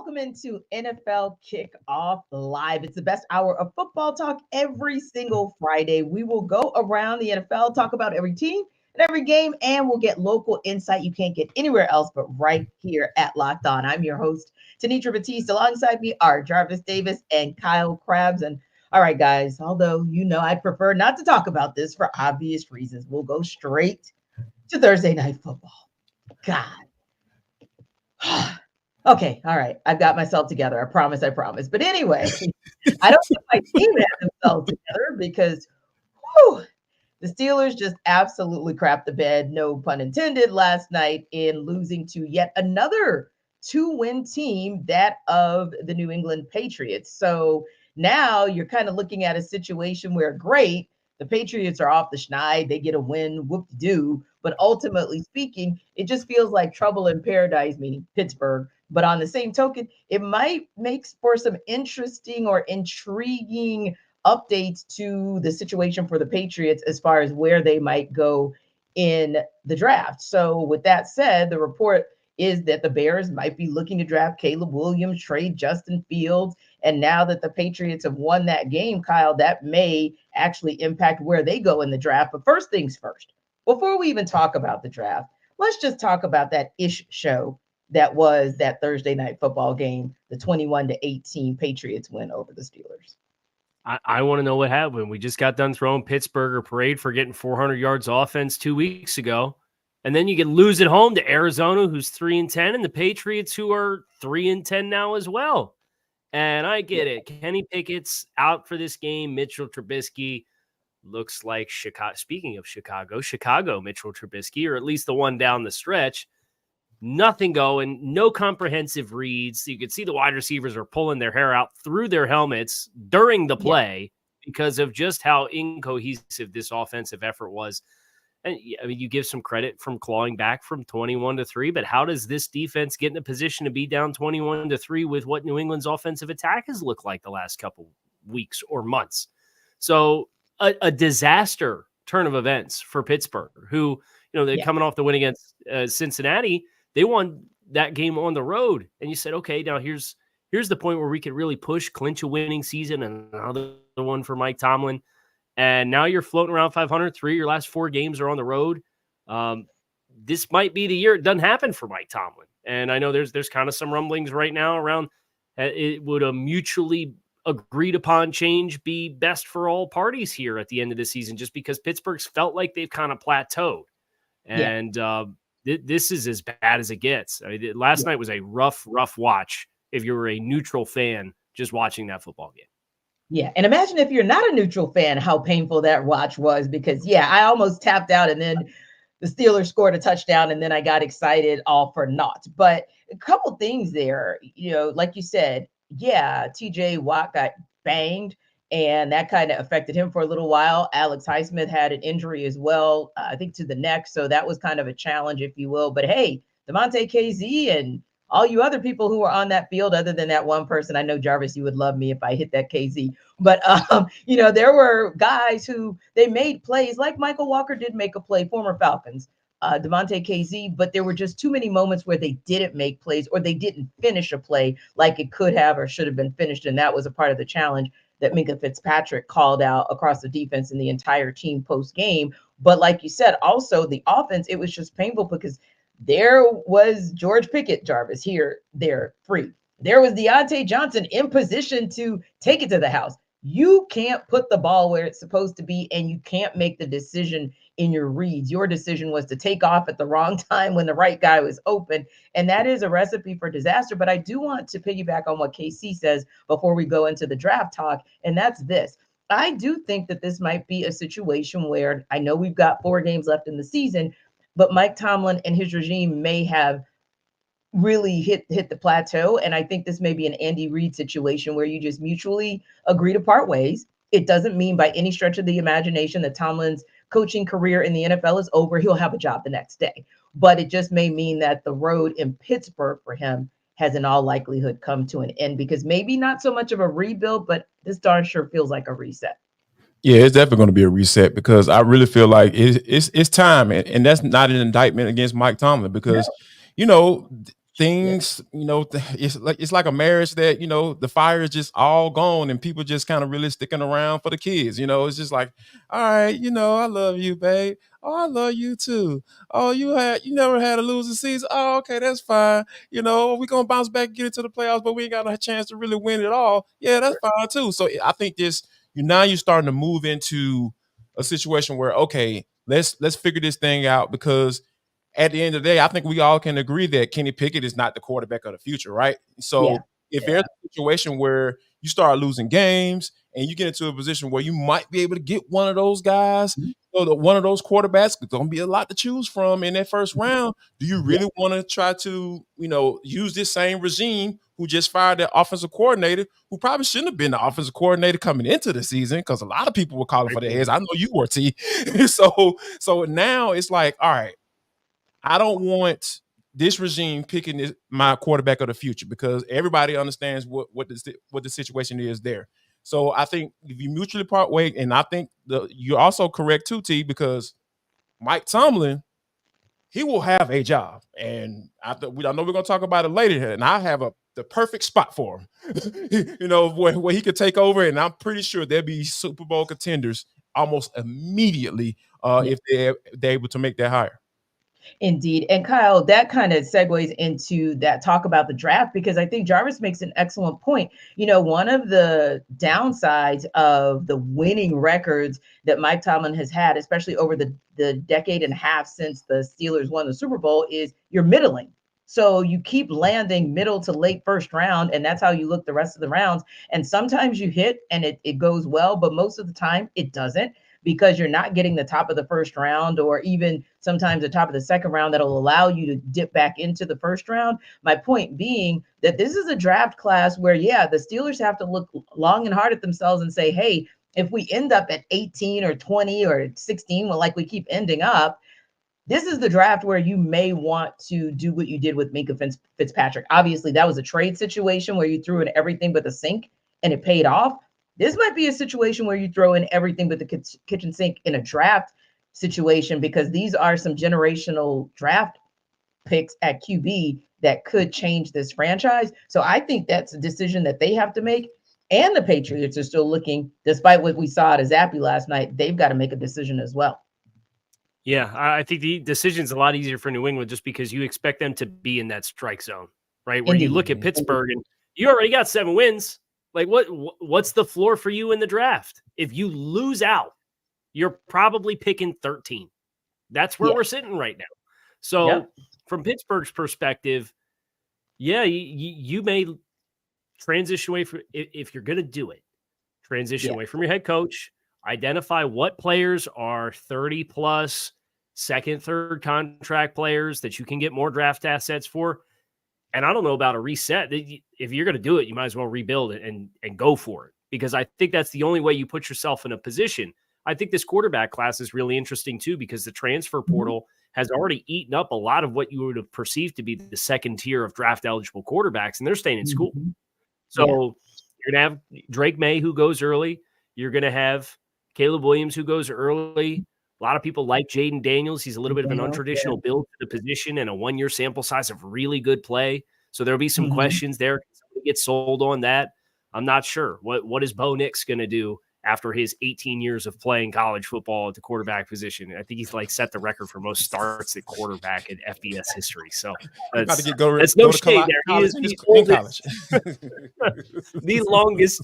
Welcome into NFL Kickoff Live. It's the best hour of football talk every single Friday. We will go around the NFL, talk about every team and every game, and we'll get local insight you can't get anywhere else but right here at Locked On. I'm your host, Tanitra Batiste. Alongside me are Jarvis Davis and Kyle Krabs. And all right, guys, although I'd prefer not to talk about this for obvious reasons, we'll go straight to Thursday Night Football. God. Okay, all right. I've got myself together. I promise. But anyway, I don't think my team had themselves together because the Steelers just absolutely crapped the bed, no pun intended, last night in losing to yet another 2-win team, that of the New England Patriots. So now you're kind of looking at a situation where, great, the Patriots are off the schneid. They get a win, whoop-de-doo. But ultimately speaking, it just feels like trouble in paradise, meaning Pittsburgh. But on the same token, it might make for some interesting or intriguing updates to the situation for the Patriots as far as where they might go in the draft. So with that said, the report is that the Bears might be looking to draft Caleb Williams, trade Justin Fields. And now that the Patriots have won that game, Kyle, that may actually impact where they go in the draft. But first things first, before we even talk about the draft, let's just talk about that ish show that was that Thursday Night Football game, the 21-18 Patriots win over the Steelers. I want to know what happened. We just got done throwing Pittsburgh a parade for getting 400 yards offense 2 weeks ago. And then you can lose at home to Arizona, who's 3-10, and the Patriots, who are 3-10 now as well. And I get it. Kenny Pickett's out for this game. Mitchell Trubisky looks like Chicago. Speaking of Chicago Mitchell Trubisky, or at least the one down the stretch. Nothing going, no comprehensive reads. You could see the wide receivers are pulling their hair out through their helmets during the play because of just how incohesive this offensive effort was. And I mean, you give some credit from clawing back from 21-3, but how does this defense get in a position to be down 21-3 with what New England's offensive attack has looked like the last couple weeks or months? So a disaster turn of events for Pittsburgh, who, they're coming off the win against Cincinnati. They won that game on the road. And you said, okay, now here's the point where we could really clinch a winning season, and another one for Mike Tomlin. And now you're floating around 500. 3 of your last 4 games are on the road. This might be the year it doesn't happen for Mike Tomlin. And I know there's kind of some rumblings right now around it would a mutually agreed upon change be best for all parties here at the end of the season, just because Pittsburgh's felt like they've kind of plateaued. And this is as bad as it gets. I mean, last night was a rough watch if you were a neutral fan just watching that football game. Yeah, and imagine if you're not a neutral fan, how painful that watch was, because, I almost tapped out, and then the Steelers scored a touchdown, and then I got excited all for naught. But a couple things there, like you said, TJ Watt got banged, and that kind of affected him for a little while. Alex Highsmith had an injury as well, I think to the neck. So that was kind of a challenge, if you will. But hey, DeMonte KZ and all you other people who were on that field, other than that one person, I know, Jarvis, you would love me if I hit that KZ. But, there were guys who they made plays, like Michael Walker did make a play, former Falcons, DeMonte KZ, but there were just too many moments where they didn't make plays or they didn't finish a play like it could have or should have been finished. And that was a part of the challenge that Minkah Fitzpatrick called out across the defense and the entire team post-game. But like you said, also the offense, it was just painful because there was George Pickett, Jarvis, there, free. There was Deontay Johnson in position to take it to the house. You can't put the ball where it's supposed to be, and you can't make the decision in your reads. Your decision was to take off at the wrong time when the right guy was open, and that is a recipe for disaster. But I do want to piggyback on what KC says before we go into the draft talk, and that's this. I do think that this might be a situation where, I know we've got 4 games left in the season, but Mike Tomlin and his regime may have really hit the plateau. And I think this may be an Andy Reid situation where you just mutually agree to part ways. It doesn't mean by any stretch of the imagination that Tomlin's coaching career in the NFL is over. He'll have a job the next day. But it just may mean that the road in Pittsburgh for him has in all likelihood come to an end, because maybe not so much of a rebuild, but this darn sure feels like a reset. Yeah, it's definitely going to be a reset, because I really feel like it's time. And that's not an indictment against Mike Tomlin, because, things, it's like a marriage that, the fire is just all gone and people just kind of really sticking around for the kids. It's just like, all right, I love you, babe. Oh, I love you too. Oh, you never had a losing season. Oh, okay, that's fine. We're gonna bounce back and get into the playoffs, but we ain't got a chance to really win it all. Yeah, that's fine too. So I think now you're starting to move into a situation where, okay, let's figure this thing out, because at the end of the day, I think we all can agree that Kenny Pickett is not the quarterback of the future, right? So if there's a situation where you start losing games and you get into a position where you might be able to get one of those guys, one of those quarterbacks, there's going to be a lot to choose from in that first round. Do you really want to try to, use this same regime who just fired their offensive coordinator, who probably shouldn't have been the offensive coordinator coming into the season, because a lot of people were calling for their heads. I know you were, T. So now it's like, all right, I don't want this regime picking my quarterback of the future, because everybody understands what the situation is there. So I think if you mutually part ways, and I think you're also correct too, T, because Mike Tomlin, he will have a job, and I know we're going to talk about it later here, and I have the perfect spot for him, where he could take over, and I'm pretty sure there'll be Super Bowl contenders almost immediately if they're able to make that hire. Indeed. And Kyle, that kind of segues into that talk about the draft, because I think Jarvis makes an excellent point. One of the downsides of the winning records that Mike Tomlin has had, especially over the decade and a half since the Steelers won the Super Bowl, is you're middling. So you keep landing middle to late first round, and that's how you look the rest of the rounds. And sometimes you hit and it goes well, but most of the time it doesn't, because you're not getting the top of the first round, or even sometimes the top of the second round that'll allow you to dip back into the first round. My point being that this is a draft class where, the Steelers have to look long and hard at themselves and say, hey, if we end up at 18 or 20 or 16, like we keep ending up, this is the draft where you may want to do what you did with Minkah Fitzpatrick. Obviously, that was a trade situation where you threw in everything but the sink and it paid off. This might be a situation where you throw in everything but the kitchen sink in a draft situation, because these are some generational draft picks at QB that could change this franchise. So I think that's a decision that they have to make. And the Patriots are still looking, despite what we saw at Zappy last night, they've got to make a decision as well. Yeah, I think the decision's a lot easier for New England, just because you expect them to be in that strike zone, right? Where you look at Pittsburgh and you already got 7 wins. Like, what's the floor for you in the draft? If you lose out, you're probably picking 13. That's where we're sitting right now. So from Pittsburgh's perspective, you may transition away from, if you're going to do it, transition away from your head coach, identify what players are 30 plus second, third contract players that you can get more draft assets for. And I don't know about a reset. If you're going to do it, you might as well rebuild it and go for it, because I think that's the only way you put yourself in a position. I think this quarterback class is really interesting too, because the transfer portal has already eaten up a lot of what you would have perceived to be the second tier of draft eligible quarterbacks, and they're staying in school. So you're going to have Drake May, who goes early. You're going to have Caleb Williams, who goes early. A lot of people like Jaden Daniels. He's a little bit of an untraditional build for the position and a 1-year sample size of really good play. So there'll be some questions there. Can somebody get sold on that? I'm not sure. What is Bo Nix going to do after his 18 years of playing college football at the quarterback position? I think he's set the record for most starts at quarterback in FBS history. So that's no shade there. He's the longest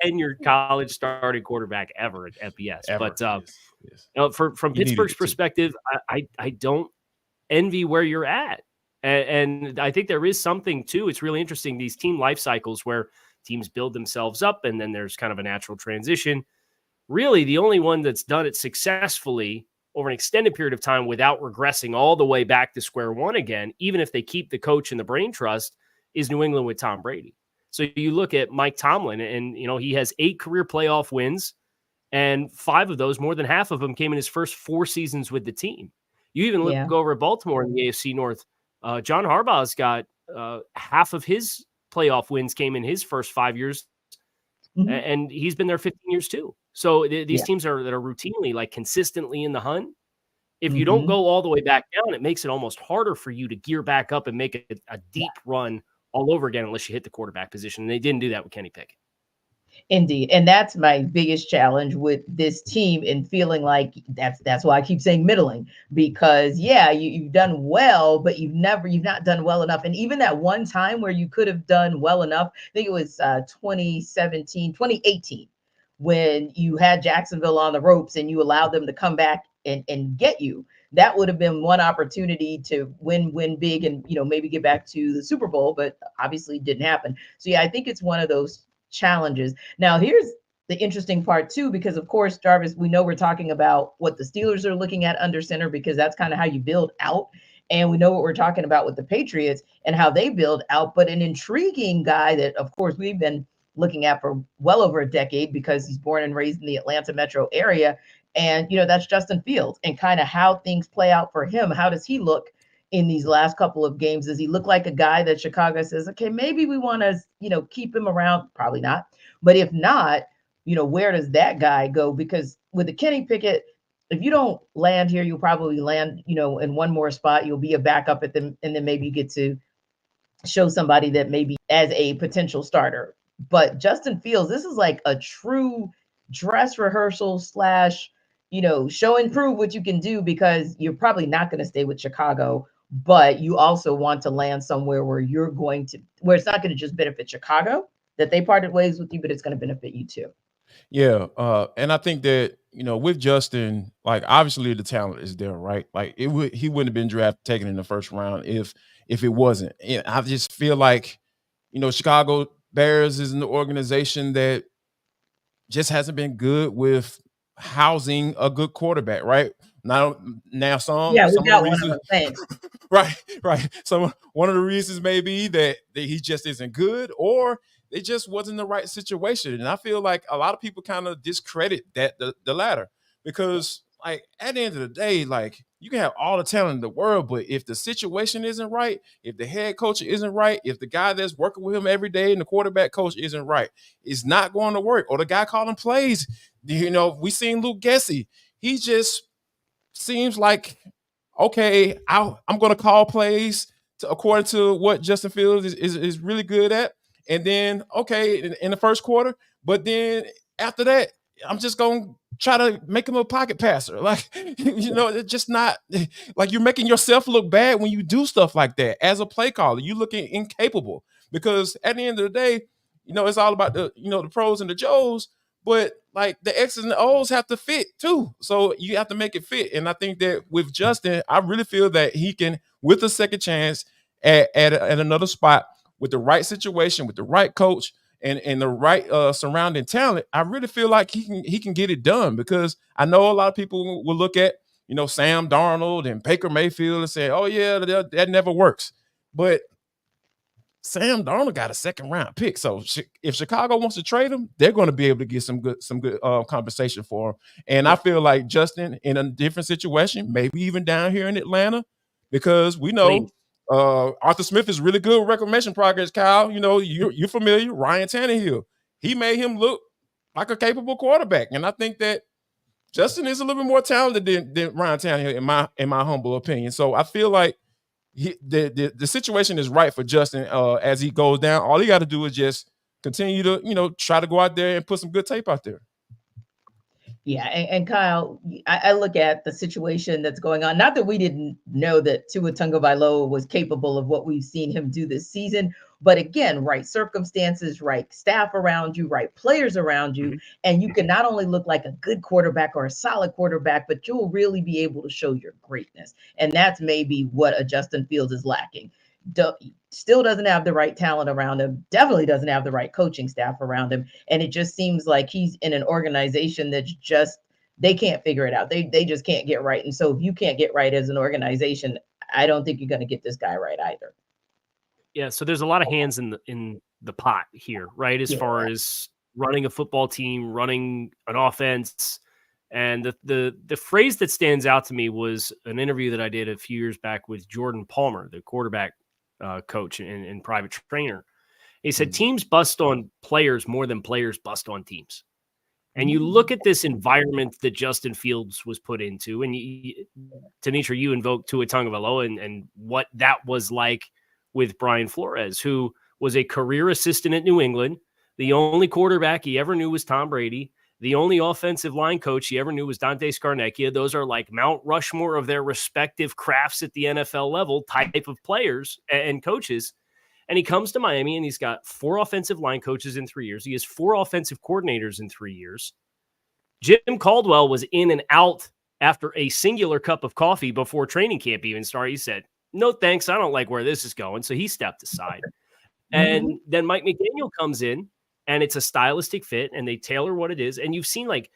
tenured college starting quarterback ever at FBS. But from Pittsburgh's perspective, I don't envy where you're at. And I think there is something too. It's really interesting, these team life cycles where teams build themselves up and then there's kind of a natural transition. Really, the only one that's done it successfully over an extended period of time without regressing all the way back to square one again, even if they keep the coach and the brain trust, is New England with Tom Brady. So you look at Mike Tomlin, and he has 8 career playoff wins, and 5 of those, more than half of them, came in his first 4 seasons with the team. You even look over at Baltimore in the AFC North. John Harbaugh's got half of his playoff wins came in his first 5 years, and he's been there 15 years too. So these teams that are routinely, consistently in the hunt, If you don't go all the way back down, it makes it almost harder for you to gear back up and make a deep run all over again unless you hit the quarterback position. And they didn't do that with Kenny Pickett. Indeed. And that's my biggest challenge with this team, and feeling like that's why I keep saying middling, because you've done well, but you've not done well enough. And even that one time where you could have done well enough, I think it was 2018, when you had Jacksonville on the ropes and you allowed them to come back and get you. That would have been one opportunity to win big and, maybe get back to the Super Bowl, but obviously didn't happen. So I think it's one of those challenges. Now, here's the interesting part too, because of course, Jarvis, we know we're talking about what the Steelers are looking at under center, because that's kind of how you build out. And we know what we're talking about with the Patriots and how they build out. But an intriguing guy that, of course, we've been looking at for well over a decade, because he's born and raised in the Atlanta metro area. And, that's Justin Fields, and kind of how things play out for him. How does he look in these last couple of games? Does he look like a guy that Chicago says, okay, maybe we want to, keep him around? Probably not. But if not, where does that guy go? Because with the Kenny Pickett, if you don't land here, you'll probably land, in one more spot. You'll be a backup at them, and then maybe you get to show somebody that maybe as a potential starter. But Justin Fields, this is like a true dress rehearsal / show and prove what you can do, because you're probably not going to stay with Chicago, but you also want to land somewhere where where it's not going to just benefit Chicago that they parted ways with you, but it's going to benefit you too. Yeah. And I think that, with Justin, like, obviously the talent is there, right? Like, he wouldn't have been taken in the first round if it wasn't. And I just feel like, Chicago Bears is an organization that just hasn't been good with housing a good quarterback, right? Now some we of got the one of reasons, them. Thanks. right. So one of the reasons may be that he just isn't good, or it just wasn't the right situation. And I feel like a lot of people kind of discredit that the latter, because like at the end of the day, like, you can have all the talent in the world, but if the situation isn't right, if the head coach isn't right, if the guy that's working with him every day and the quarterback coach isn't right, it's not going to work. Or the guy calling plays, we seen Luke Gessie. He just seems like, okay, I'm going to call plays according to what Justin Fields is really good at. And then, okay, in the first quarter, but then after that, I'm just going to try to make him a pocket passer. Like, it's just not like, you're making yourself look bad when you do stuff like that. As a play caller, you looking incapable, because at the end of the day, it's all about the pros and the Joes, but like the X's and the O's have to fit too. So you have to make it fit. And I think that with Justin, I really feel that he can, with a second chance at another spot, with the right situation, with the right coach, and the right surrounding talent, I really feel like he can get it done. Because I know a lot of people will look at, Sam Darnold and Baker Mayfield and say, oh yeah, that never works. But Sam Darnold got a second round pick. So if Chicago wants to trade him, they're going to be able to get some good compensation for him. And I feel like Justin, in a different situation, maybe even down here in Atlanta, because we know Arthur Smith is really good with reclamation projects. Kyle, you're familiar. Ryan Tannehill, he made him look like a capable quarterback. And I think that Justin is a little bit more talented than Ryan Tannehill, in my humble opinion. So I feel like the situation is right for Justin as he goes down. All he got to do is just continue to, try to go out there and put some good tape out there. Yeah, and Kyle, I look at the situation that's going on. Not that we didn't know that Tua Tagovailoa was capable of what we've seen him do this season, but again, right circumstances, right staff around you, right players around you, and you can not only look like a good quarterback or a solid quarterback, but you'll really be able to show your greatness. And that's maybe what a Justin Fields is lacking. Still doesn't have the right talent around him, definitely doesn't have the right coaching staff around him. And it just seems like he's in an organization that's just, they can't figure it out. They just can't get right. And so if you can't get right as an organization, I don't think you're going to get this guy right either. Yeah, so there's a lot of hands in the pot here, right? As far as running a football team, running an offense. And the phrase that stands out to me was an interview that I did a few years back with Jordan Palmer, the quarterback coach and private trainer. He said teams bust on players more than players bust on teams. And you look at this environment that Justin Fields was put into, and Tanisha, you invoked Tua Tagovailoa and what that was like with Brian Flores, who was a career assistant at New England. The only quarterback he ever knew was Tom Brady. The only offensive line coach he ever knew was Dante Scarnecchia. Those are like Mount Rushmore of their respective crafts at the NFL level type of players and coaches. And he comes to Miami and he's got 4 offensive line coaches in 3 years. He has 4 offensive coordinators in 3 years. Jim Caldwell was in and out after a singular cup of coffee before training camp even started. He said, no, thanks. I don't like where this is going. So he stepped aside. And then Mike McDaniel comes in and it's a stylistic fit and they tailor what it is. And you've seen like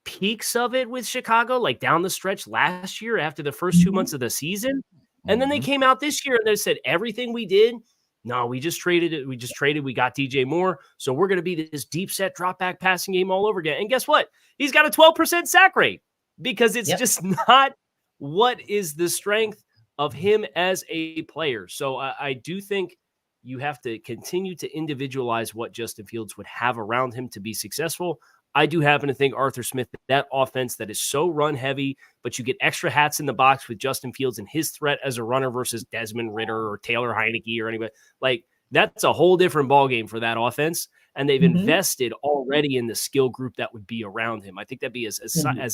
peaks of it with Chicago, like down the stretch last year after the first 2 months of the season. And then they came out this year and they said, everything we did, no, we just traded it. We got DJ Moore. So we're going to be this deep set drop back passing game all over again. And guess what? He's got a 12% sack rate because it's just not what is the strength of him as a player. So I do think you have to continue to individualize what Justin Fields would have around him to be successful. I do happen to think Arthur Smith, that offense that is so run heavy, but you get extra hats in the box with Justin Fields and his threat as a runner versus Desmond Ridder or Taylor Heineke or anybody. Like, that's a whole different ballgame for that offense. And they've invested already in the skill group that would be around him. I think that'd be as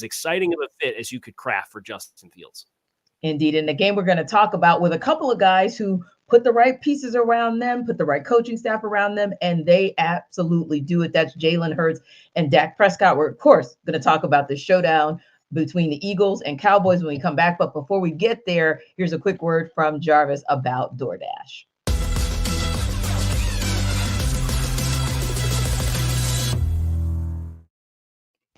exciting of a fit as you could craft for Justin Fields. Indeed. And the game we're going to talk about with a couple of guys who put the right pieces around them, put the right coaching staff around them, and they absolutely do it. That's Jalen Hurts and Dak Prescott. We're, of course, going to talk about the showdown between the Eagles and Cowboys when we come back. But before we get there, here's a quick word from Jarvis about DoorDash.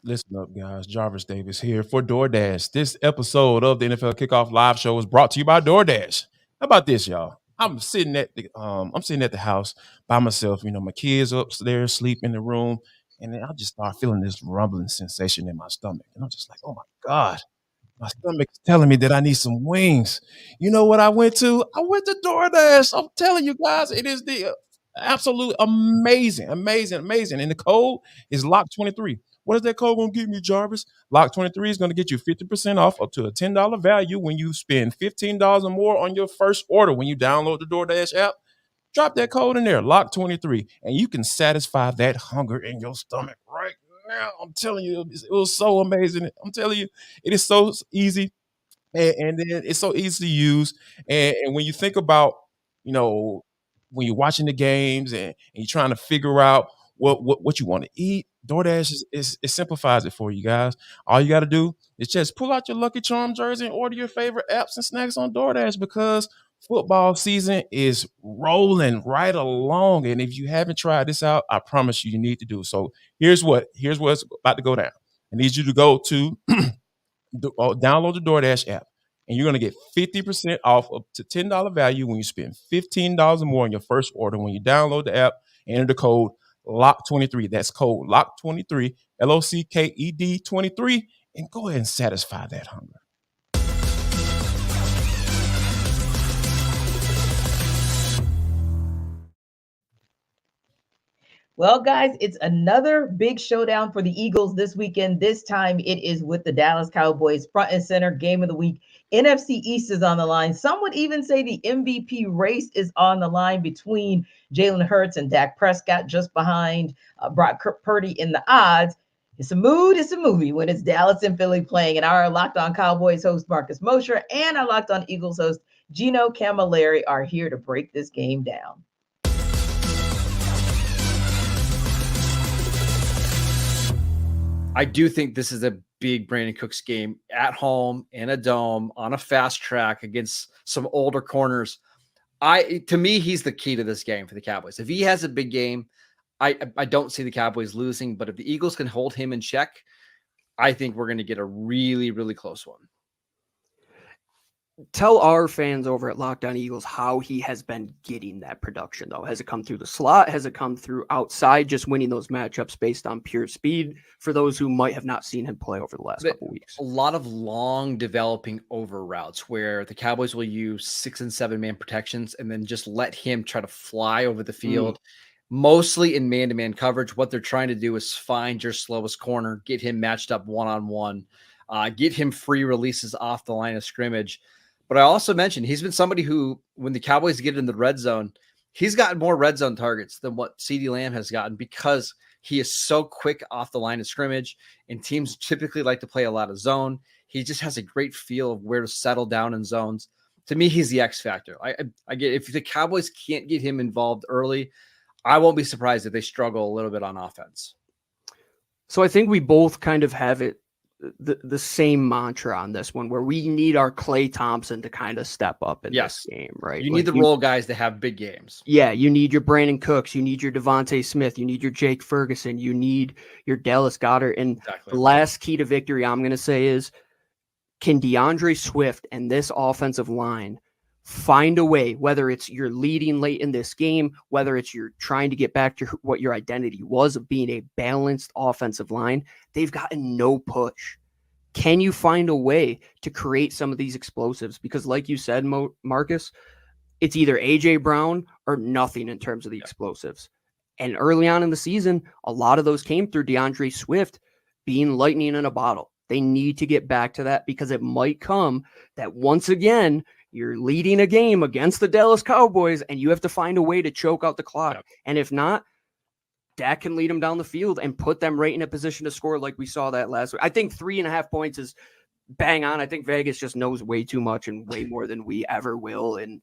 Listen up, guys. Jarvis Davis here for DoorDash. This episode of the NFL Kickoff Live Show is brought to you by DoorDash. How about this, y'all? I'm sitting at the house by myself. You know, my kids upstairs sleep in the room, and then I just start feeling this rumbling sensation in my stomach, and I'm just like, oh my God, my stomach is telling me that I need some wings. You know what I went to? I went to DoorDash. I'm telling you guys, it is the absolute amazing. And the code is LOCK23. What is that code going to give me, Jarvis? LOCK23 is going to get you 50% off up to a $10 value when you spend $15 or more on your first order. When you download the DoorDash app, drop that code in there, LOCK23, and you can satisfy that hunger in your stomach right now. I'm telling you, it was so amazing. I'm telling you, it is so easy, and then it's so easy to use. And when you think about, you know, when you're watching the games and you're trying to figure out what you want to eat, DoorDash it simplifies it for you guys. All you got to do is just pull out your Lucky Charm jersey and order your favorite apps and snacks on DoorDash, because football season is rolling right along. And if you haven't tried this out, I promise you need to do. So here's what's about to go down. I need you to go to download the DoorDash app, and you're going to get 50% off up to $10 value when you spend $15 or more on your first order. When you download the app, enter the code LOCK23. That's code LOCK23, LOCKED 23, and go ahead and satisfy that hunger. Well, guys, it's another big showdown for the Eagles this weekend. This time it is with the Dallas Cowboys, front and center, game of the week. NFC East is on the line. Some would even say the MVP race is on the line between Jalen Hurts and Dak Prescott, just behind Brock Purdy in the odds. It's a mood, it's a movie when it's Dallas and Philly playing. And our Locked On Cowboys host, Marcus Mosher, and our Locked On Eagles host, Gino Camilleri, are here to break this game down. I do think this is a big Brandon Cooks game at home in a dome on a fast track against some older corners. To me, he's the key to this game for the Cowboys. If he has a big game, I don't see the Cowboys losing, but if the Eagles can hold him in check, I think we're going to get a really, really close one. Tell our fans over at Locked On Eagles how he has been getting that production, though. Has it come through the slot? Has it come through outside, just winning those matchups based on pure speed for those who might have not seen him play over the last couple weeks? A lot of long developing over routes where the Cowboys will use 6 and 7 man protections and then just let him try to fly over the field. mostly in man-to-man coverage. What they're trying to do is find your slowest corner, get him matched up one-on-one, get him free releases off the line of scrimmage. But I also mentioned he's been somebody who, when the Cowboys get in the red zone, he's gotten more red zone targets than what CeeDee Lamb has gotten because he is so quick off the line of scrimmage, and teams typically like to play a lot of zone. He just has a great feel of where to settle down in zones. To me, he's the X factor. I get, if the Cowboys can't get him involved early, I won't be surprised if they struggle a little bit on offense. So I think we both kind of have it the same mantra on this one, where we need our Klay Thompson to kind of step up in this game, right? You need the role guys to have big games. Yeah, you need your Brandon Cooks, you need your Devontae Smith, you need your Jake Ferguson, you need your Dallas Goedert. And the last key to victory I'm going to say is, can DeAndre Swift and this offensive line find a way, whether it's you're leading late in this game, whether it's you're trying to get back to what your identity was of being a balanced offensive line, they've gotten no push. Can you find a way to create some of these explosives? Because like you said, Marcus, it's either A.J. Brown or nothing in terms of the explosives. And early on in the season, a lot of those came through DeAndre Swift being lightning in a bottle. They need to get back to that, because it might come that once again, you're leading a game against the Dallas Cowboys and you have to find a way to choke out the clock. Yep. And if not, Dak can lead them down the field and put them right in a position to score like we saw that last week. I think 3.5 points is bang on. I think Vegas just knows way too much and way more than we ever will. And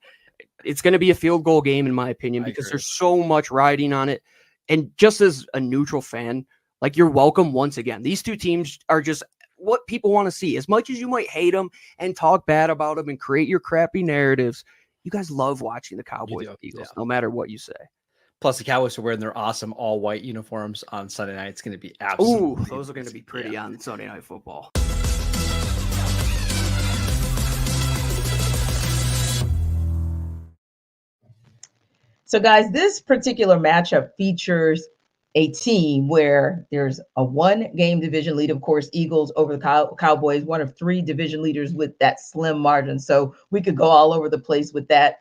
it's going to be a field goal game, in my opinion, because there's so much riding on it. And just as a neutral fan, like, you're welcome once again. These two teams are just what people want to see. As much as you might hate them and talk bad about them and create your crappy narratives, you guys love watching the Cowboys and Eagles, no matter what you say. Plus, the Cowboys are wearing their awesome all-white uniforms on Sunday night. It's going to be absolutely. Ooh, those are going to be pretty on Sunday Night Football. So, guys, this particular matchup features a team where there's a 1-game division lead, of course, Eagles over the Cowboys, one of 3 division leaders with that slim margin. So we could go all over the place with that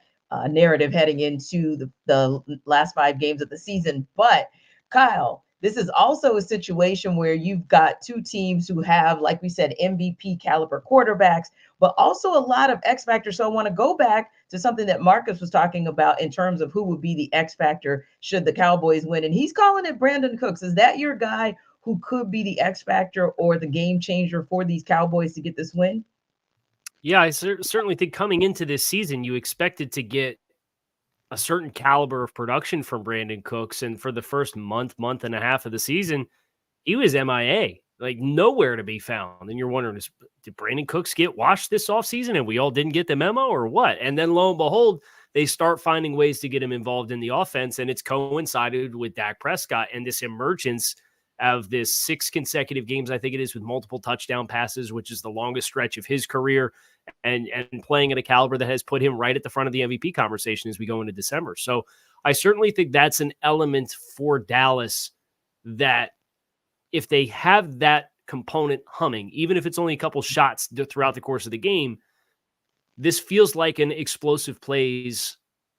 narrative heading into the last 5 games of the season. But Kyle, this is also a situation where you've got 2 teams who have, like we said, MVP caliber quarterbacks, but also a lot of X factor. So I want to go back to something that Marcus was talking about in terms of who would be the X factor should the Cowboys win. And he's calling it Brandon Cooks. Is that your guy who could be the X factor or the game changer for these Cowboys to get this win? Yeah, I certainly think coming into this season, you expected to get a certain caliber of production from Brandon Cooks. And for the first month and a half of the season, he was MIA, like nowhere to be found. And you're wondering, did Brandon Cooks get washed this offseason and we all didn't get the memo or what? And then lo and behold, they start finding ways to get him involved in the offense. And it's coincided with Dak Prescott and this emergence of this 6 consecutive games, I think it is, with multiple touchdown passes, which is the longest stretch of his career, and playing at a caliber that has put him right at the front of the MVP conversation as we go into December. So I certainly think that's an element for Dallas that if they have that component humming, even if it's only a couple shots throughout the course of the game, this feels like an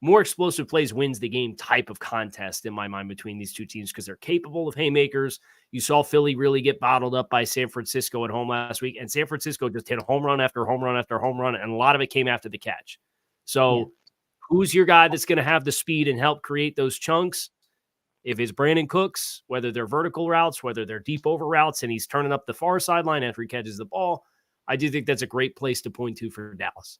more explosive plays wins the game type of contest in my mind between these 2 teams, because they're capable of haymakers. You saw Philly really get bottled up by San Francisco at home last week, and San Francisco just hit home run after home run after home run, and a lot of it came after the catch. So who's your guy that's going to have the speed and help create those chunks? If it's Brandon Cooks, whether they're vertical routes, whether they're deep over routes, and he's turning up the far sideline after he catches the ball, I do think that's a great place to point to for Dallas.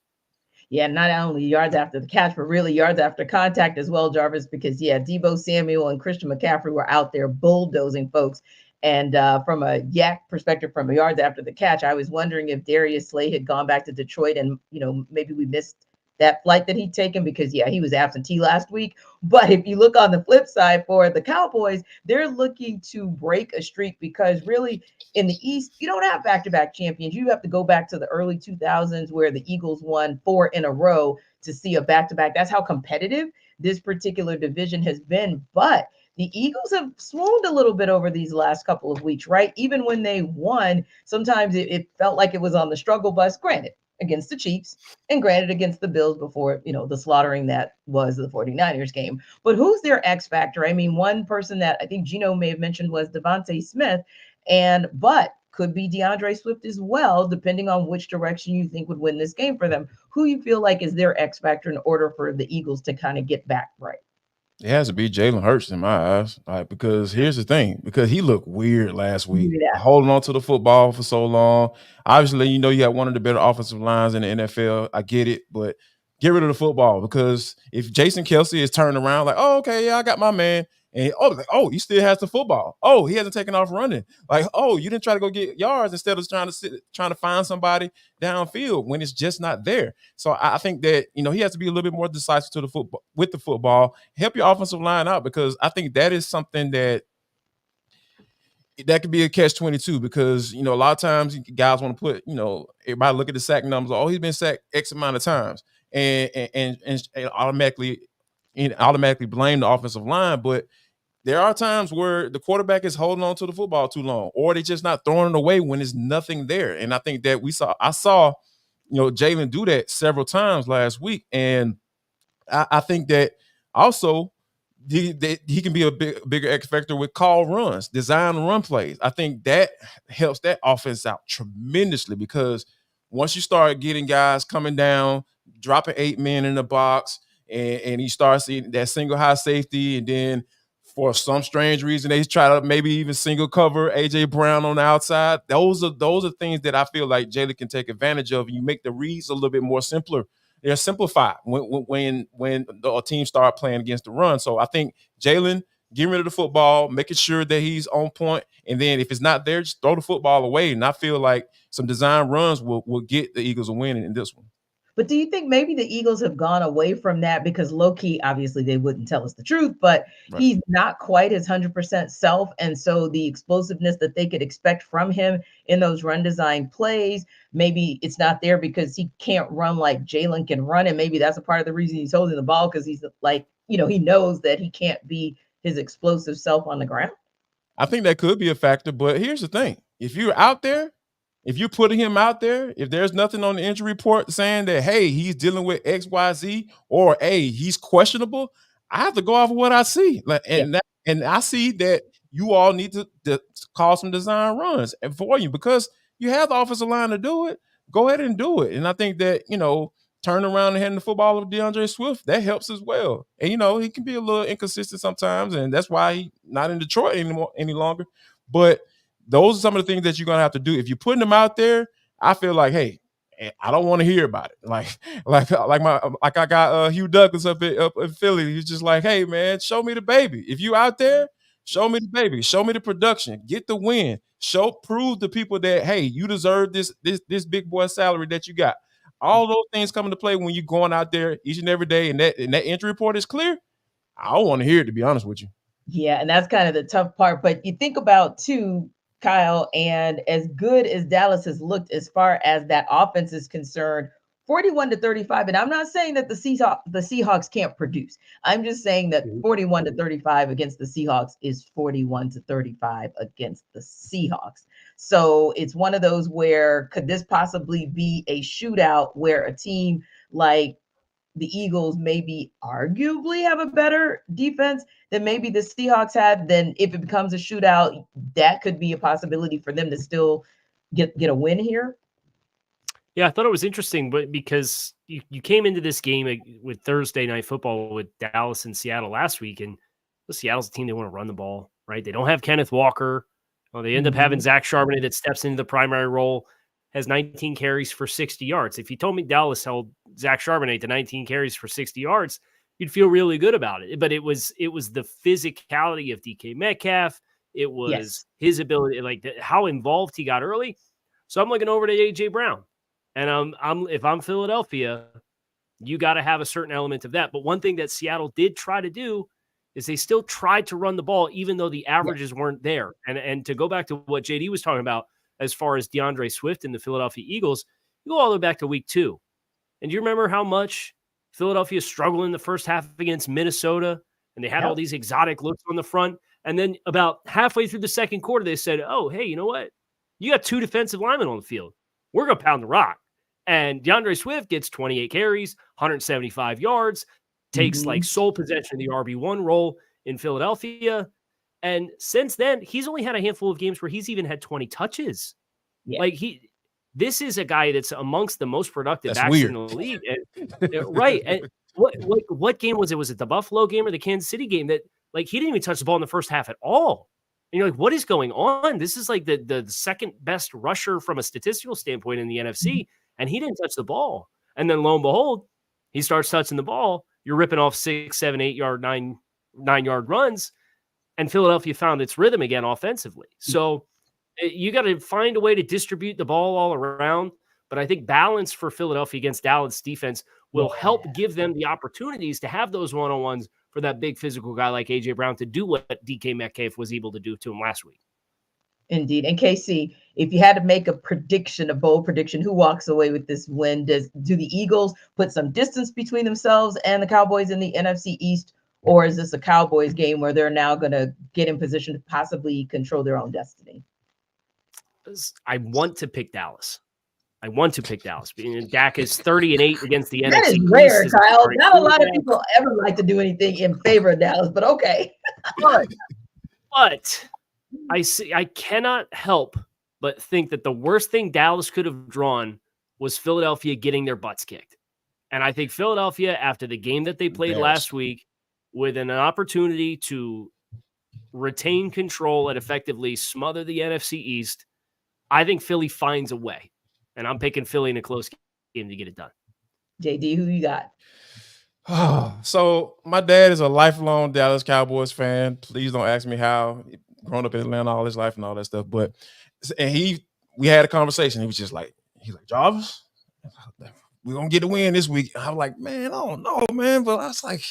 Yeah, not only yards after the catch, but really yards after contact as well, Jarvis, because, Deebo Samuel and Christian McCaffrey were out there bulldozing folks. And from a yak perspective, from a yards after the catch, I was wondering if Darius Slay had gone back to Detroit and, maybe we missed that flight that he'd taken because, he was absentee last week. But if you look on the flip side for the Cowboys, they're looking to break a streak because really in the East, you don't have back-to-back champions. You have to go back to the early 2000s where the Eagles won 4 in a row to see a back-to-back. That's how competitive this particular division has been. But the Eagles have swooned a little bit over these last couple of weeks, right? Even when they won, sometimes it felt like it was on the struggle bus. Granted, against the Chiefs, and granted against the Bills before, the slaughtering that was the 49ers game. But who's their X factor? I mean, one person that I think Gino may have mentioned was Devontae Smith, but could be DeAndre Swift as well, depending on which direction you think would win this game for them. Who you feel like is their X factor in order for the Eagles to kind of get back right? It has to be Jalen Hurts in my eyes, because here's the thing, because he looked weird last week, holding on to the football for so long. Obviously, you have one of the better offensive lines in the NFL. I get it, but get rid of the football, because if Jason Kelce is turning around like, oh, okay, yeah, I got my man, and he still has the football. Oh, he hasn't taken off running. Like, oh, you didn't try to go get yards instead of trying to find somebody downfield when it's just not there. So I think that he has to be a little bit more decisive to the football with the football. Help your offensive line out, because I think that is something that could be a catch-22, because a lot of times guys want to put everybody look at the sack numbers. Oh, he's been sacked X amount of times, and automatically blame the offensive line, but there are times where the quarterback is holding on to the football too long, or they're just not throwing it away when there's nothing there. And I think that I saw Jalen do that several times last week. And I think that also he can be a bigger X factor with call runs, design run plays. I think that helps that offense out tremendously, because once you start getting guys coming down, dropping 8 men in the box, and you start seeing that single high safety, and then for some strange reason they try to maybe even single cover AJ Brown on the outside. Those are things that I feel like Jalen can take advantage of. You make the reads a little bit more simpler. They're simplified when the team start playing against the run. So I think Jalen getting rid of the football, making sure that he's on point, and then if it's not there, just throw the football away. And I feel like some design runs will get the Eagles a win in this one. But do you think maybe the Eagles have gone away from that because low-key, obviously they wouldn't tell us the truth, but right, he's not quite his 100% self. And so the explosiveness that they could expect from him in those run design plays, maybe it's not there because he can't run like Jalen can run. And maybe that's a part of the reason he's holding the ball, because he's like, he knows that he can't be his explosive self on the ground. I think that could be a factor, but here's the thing. If you're out there, if you're putting him out there, if there's nothing on the injury report saying that, hey, he's dealing with X, Y, Z, or hey, he's questionable, I have to go off of what I see. And I see that you all need to call some design runs for you, because you have the offensive line to do it. Go ahead and do it. And I think that, turn around and handing the football with DeAndre Swift, that helps as well. And, he can be a little inconsistent sometimes, and that's why he's not in Detroit any longer. But those are some of the things that you're going to have to do. If you're putting them out there, I feel like, hey, I don't want to hear about it. Like I got Hugh Douglas up in Philly. He's just like, hey, man, show me the baby. If you out there, show me the baby. Show me the production. Get the win. Prove to people that, hey, you deserve this big boy salary that you got. All those things come into play when you're going out there each and every day, and that injury report is clear. I don't want to hear it, to be honest with you. Yeah, and that's kind of the tough part. But you think about, too, Kyle, and as good as Dallas has looked as far as that offense is concerned, 41-35. And I'm not saying that the Seahawks can't produce. I'm just saying that 41-35 against the Seahawks is 41-35 against the Seahawks. So it's one of those where could this possibly be a shootout where a team like the Eagles maybe arguably have a better defense than maybe the Seahawks have? Then if it becomes a shootout, that could be a possibility for them to still get a win here. Yeah, I thought it was interesting, but because you came into this game with Thursday Night Football with Dallas and Seattle last week, and Seattle's a team, they want to run the ball, right? They don't have Kenneth Walker. Well, they end up having Zach Charbonnet that steps into the primary role, has 19 carries for 60 yards. If you told me Dallas held Zach Charbonnet to 19 carries for 60 yards, you'd feel really good about it. But it was the physicality of DK Metcalf. It was his ability, how involved he got early. So I'm looking over to AJ Brown, and if I'm Philadelphia, you got to have a certain element of that. But one thing that Seattle did try to do is they still tried to run the ball, even though the averages weren't there. And to go back to what JD was talking about, as far as DeAndre Swift and the Philadelphia Eagles, you go all the way back to week 2. And do you remember how much Philadelphia struggled in the first half against Minnesota? And they had all these exotic looks on the front. And then about halfway through the second quarter, they said, oh, hey, you know what? You got 2 defensive linemen on the field. We're going to pound the rock. And DeAndre Swift gets 28 carries, 175 yards, takes like sole possession of the RB1 role in Philadelphia. And since then, he's only had a handful of games where he's even had 20 touches. Yeah. Like this is a guy that's amongst the most productive That's backs weird. in the league. And, right. And what game was it? Was it the Buffalo game or the Kansas City game that like he didn't even touch the ball in the first half at all? And you're like, what is going on? This is like the second best rusher from a statistical standpoint in the NFC, and he didn't touch the ball. And then lo and behold, he starts touching the ball. You're ripping off 6, 7, 8 yard, 9-yard runs, and Philadelphia found its rhythm again offensively. So you got to find a way to distribute the ball all around. But I think balance for Philadelphia against Dallas defense will help give them the opportunities to have those one-on-ones for that big physical guy like A.J. Brown to do what DK Metcalf was able to do to him last week. Indeed. And KC, if you had to make a prediction, a bold prediction, who walks away with this win? Do the Eagles put some distance between themselves and the Cowboys in the NFC East? Or is this a Cowboys game where they're now going to get in position to possibly control their own destiny? I want to pick Dallas. Dak is 30-8 against the NFC. That is rare, Kyle. Not a lot of people ever like to do anything in favor of Dallas, but okay. But I cannot help but think that the worst thing Dallas could have drawn was Philadelphia getting their butts kicked. And I think Philadelphia, after the game that they played last week, with an opportunity to retain control and effectively smother the NFC East, I think Philly finds a way. And I'm picking Philly in a close game to get it done. JD, who you got? So my dad is a lifelong Dallas Cowboys fan. Please don't ask me how. Grown up in Atlanta all his life and all that stuff. But we had a conversation. He was just like, Jarvis, we're gonna get a win this week. I was like, man, I don't know, man. But I was like,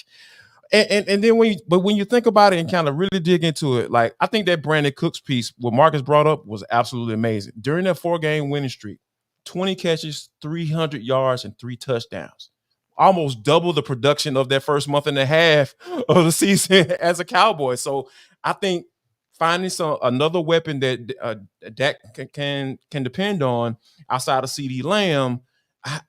and then when you think about it and kind of really dig into it, like I think that Brandon Cooks piece, what Marcus brought up, was absolutely amazing. During that 4-game winning streak, 20 catches, 300 yards, and 3 touchdowns. Almost double the production of that first month and a half of the season as a Cowboy. So I think finding another weapon that Dak can depend on outside of CD Lamb,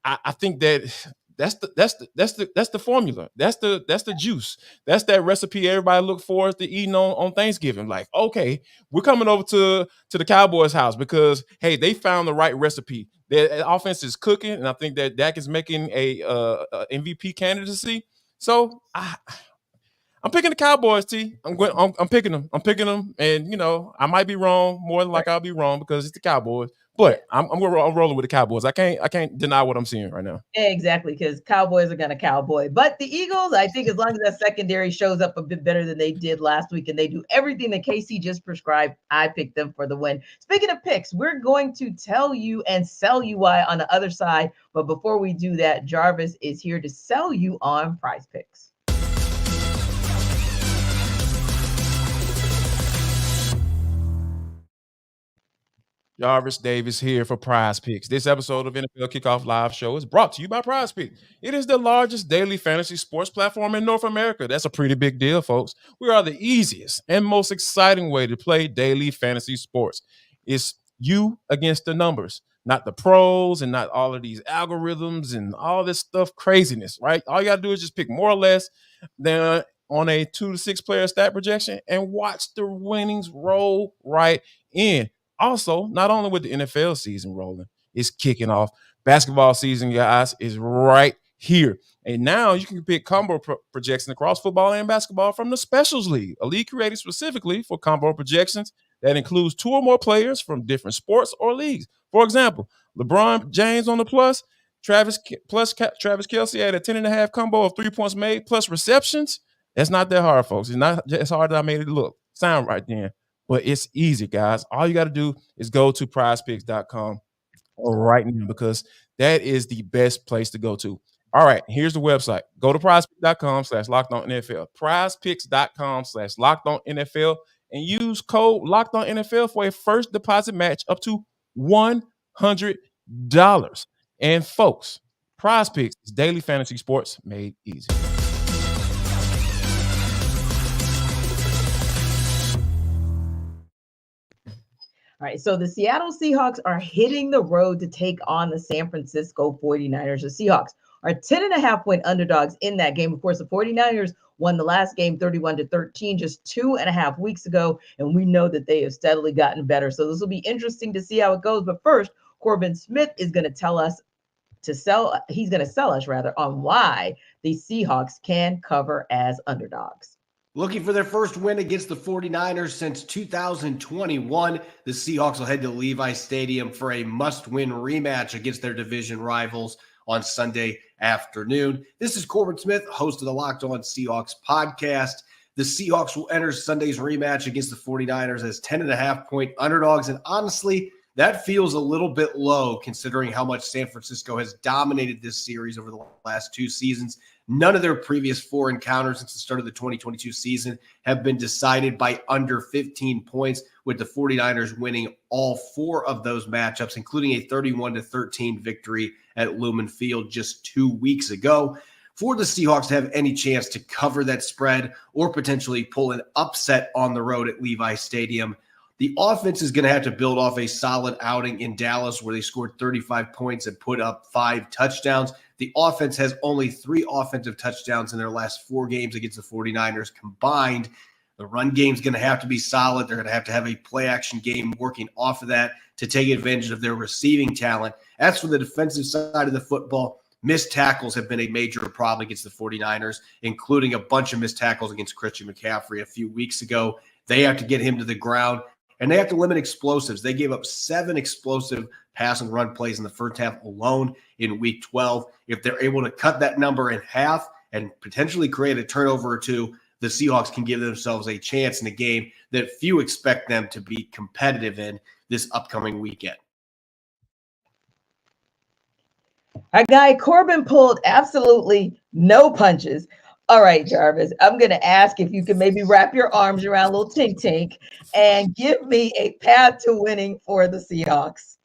I think that's the formula. That's the juice. That's that recipe everybody look forward to eating on Thanksgiving. Like, okay, we're coming over to the Cowboys house because hey, they found the right recipe. Their offense is cooking, and I think that Dak is making a MVP candidacy. So I'm picking the Cowboys, T. I'm picking them. And I might be wrong. More than like I'll be wrong because it's the Cowboys. But I'm rolling with the Cowboys. I can't deny what I'm seeing right now. Exactly, because Cowboys are going to cowboy. But the Eagles, I think as long as that secondary shows up a bit better than they did last week and they do everything that KC just prescribed, I picked them for the win. Speaking of picks, we're going to tell you and sell you why on the other side. But before we do that, Jarvis is here to sell you on Prize Picks. Jarvis Davis here for Prize Picks. This episode of NFL Kickoff Live Show is brought to you by Prize Picks. It is the largest daily fantasy sports platform in North America. That's a pretty big deal, folks. We are the easiest and most exciting way to play daily fantasy sports. It's you against the numbers, not the pros and not all of these algorithms and all this stuff, craziness, right? All you got to do is just pick more or less than on a 2 to 6 player stat projection and watch the winnings roll right in. Also, not only with the NFL season rolling, it's kicking off. Basketball season, guys, is right here. And now you can pick combo projections across football and basketball from the Specials League, a league created specifically for combo projections that includes 2 or more players from different sports or leagues. For example, LeBron James on the plus Travis Kelce at a 10.5 combo of 3 points made plus receptions. That's not that hard, folks. It's not as hard as I made it look. Sound right then. But it's easy, guys. All you got to do is go to prizepicks.com right now because that is the best place to go to. All right, here's the website. Go to prizepicks.com/lockedonnfl. Prizepicks.com/lockedonnfl and use code LOCKEDONNFL for a first deposit match up to $100. And folks, Prize Picks is daily fantasy sports made easy. All right, so the Seattle Seahawks are hitting the road to take on the San Francisco 49ers. The Seahawks are 10.5-point underdogs in that game. Of course, the 49ers won the last game 31-13 just 2.5 weeks ago, and we know that they have steadily gotten better. So this will be interesting to see how it goes. But first, Corbin Smith is going to tell us he's going to sell us rather on why the Seahawks can cover as underdogs. Looking for their first win against the 49ers since 2021, the Seahawks will head to Levi Stadium for a must-win rematch against their division rivals on Sunday afternoon. This is Corbin Smith, host of the Locked On Seahawks podcast. The Seahawks will enter Sunday's rematch against the 49ers as 10.5-point underdogs, and honestly, that feels a little bit low considering how much San Francisco has dominated this series over the last 2 seasons. None of their previous 4 encounters since the start of the 2022 season have been decided by under 15 points, with the 49ers winning all 4 of those matchups, including a 31-13 victory at Lumen Field just 2 weeks ago. For the Seahawks to have any chance to cover that spread or potentially pull an upset on the road at Levi Stadium, the offense is going to have to build off a solid outing in Dallas where they scored 35 points and put up 5 touchdowns. The offense has only 3 offensive touchdowns in their last 4 games against the 49ers combined. The run game is going to have to be solid. They're going to have a play-action game working off of that to take advantage of their receiving talent. As for the defensive side of the football, missed tackles have been a major problem against the 49ers, including a bunch of missed tackles against Christian McCaffrey a few weeks ago. They have to get him to the ground. And they have to limit explosives. They gave up 7 explosive pass and run plays in the first half alone in week 12. If they're able to cut that number in half and potentially create a turnover or 2, the Seahawks can give themselves a chance in a game that few expect them to be competitive in this upcoming weekend. Our guy Corbin pulled absolutely no punches. All right, Jarvis, I'm going to ask if you can maybe wrap your arms around little Tink Tink and give me a path to winning for the Seahawks.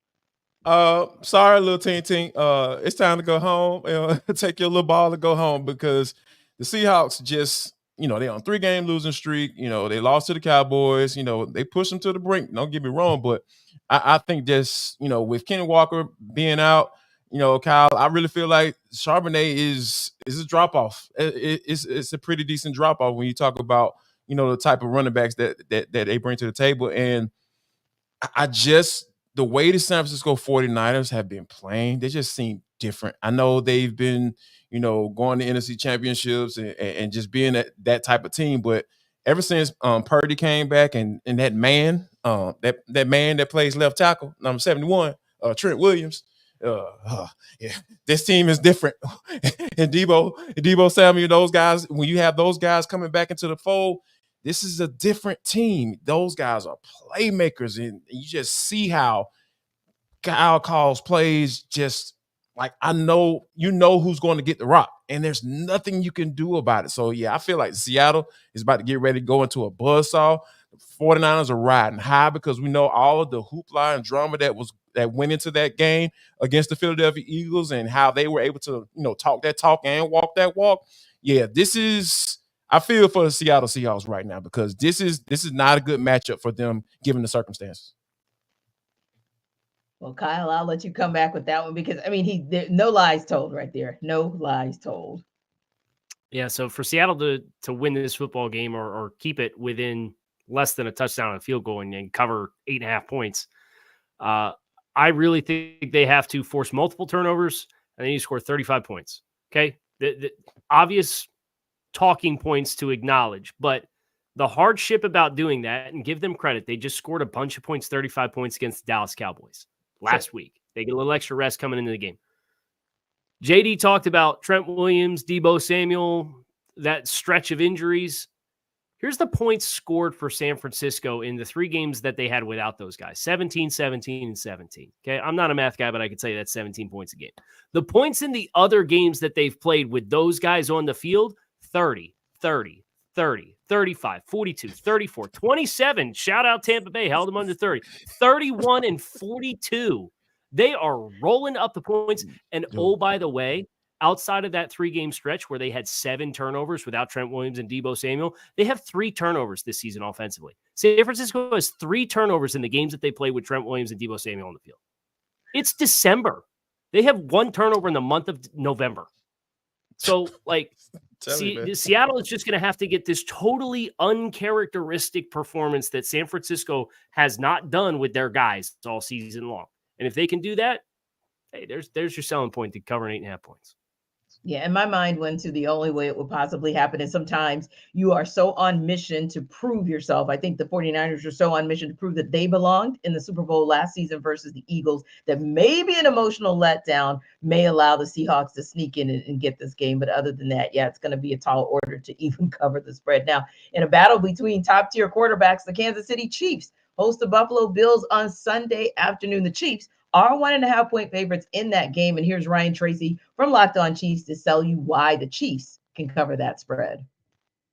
Sorry, little Tink Tink. It's time to go home. Take your little ball and go home because the Seahawks just, they're on 3-game losing streak. They lost to the Cowboys. They pushed them to the brink. Don't get me wrong, but I think just, with Kenny Walker being out, Kyle, I really feel like Charbonnet is a drop-off. It's a pretty decent drop-off when you talk about, the type of running backs that they bring to the table. And the way the San Francisco 49ers have been playing, they just seem different. I know they've been, going to NFC championships and just being that type of team. But ever since Purdy came back and that man, that man that plays left tackle, number 71, Trent Williams, yeah, this team is different. And Debo Samuel, those guys, when you have those guys coming back into the fold, this is a different team. Those guys are playmakers, and you just see how Kyle calls plays just like who's going to get the rock, and there's nothing you can do about it. So, yeah, I feel like Seattle is about to get ready to go into a buzzsaw. The 49ers are riding high because we know all of the hoopla and drama that went into that game against the Philadelphia Eagles and how they were able to, talk that talk and walk that walk. Yeah, I feel for the Seattle Seahawks right now because this is not a good matchup for them given the circumstances. Well, Kyle, I'll let you come back with that one because, no lies told right there. No lies told. Yeah, so for Seattle to win this football game or keep it within less than a touchdown and a field goal and cover 8.5 points, I really think they have to force multiple turnovers and then you score 35 points. Okay. The obvious talking points to acknowledge, but the hardship about doing that, and give them credit, they just scored a bunch of points, 35 points against the Dallas Cowboys last week. They get a little extra rest coming into the game. JD talked about Trent Williams, Debo Samuel, that stretch of injuries. Here's the points scored for San Francisco in the 3 games that they had without those guys, 17, 17, and 17. Okay, I'm not a math guy, but I could say that's 17 points a game. The points in the other games that they've played with those guys on the field, 30, 30, 30, 35, 42, 34, 27. Shout out Tampa Bay, held them under 30. 31 and 42. They are rolling up the points. And oh, by the way, outside of that 3-game stretch where they had 7 turnovers without Trent Williams and Deebo Samuel, they have 3 turnovers this season offensively. San Francisco has 3 turnovers in the games that they play with Trent Williams and Deebo Samuel on the field. It's December. They have 1 turnover in the month of November. So, like, Seattle is just going to have to get this totally uncharacteristic performance that San Francisco has not done with their guys all season long. And if they can do that, hey, there's your selling point to covering 8.5 points. Yeah, and my mind went to the only way it would possibly happen. And sometimes you are so on mission to prove yourself. I think the 49ers are so on mission to prove that they belonged in the Super Bowl last season versus the Eagles that maybe an emotional letdown may allow the Seahawks to sneak in and get this game. But other than that, yeah, it's going to be a tall order to even cover the spread. Now, in a battle between top-tier quarterbacks, the Kansas City Chiefs host the Buffalo Bills on Sunday afternoon. The Chiefs are 1.5-point favorites in that game. And here's Ryan Tracy from Locked On Chiefs to tell you why the Chiefs can cover that spread.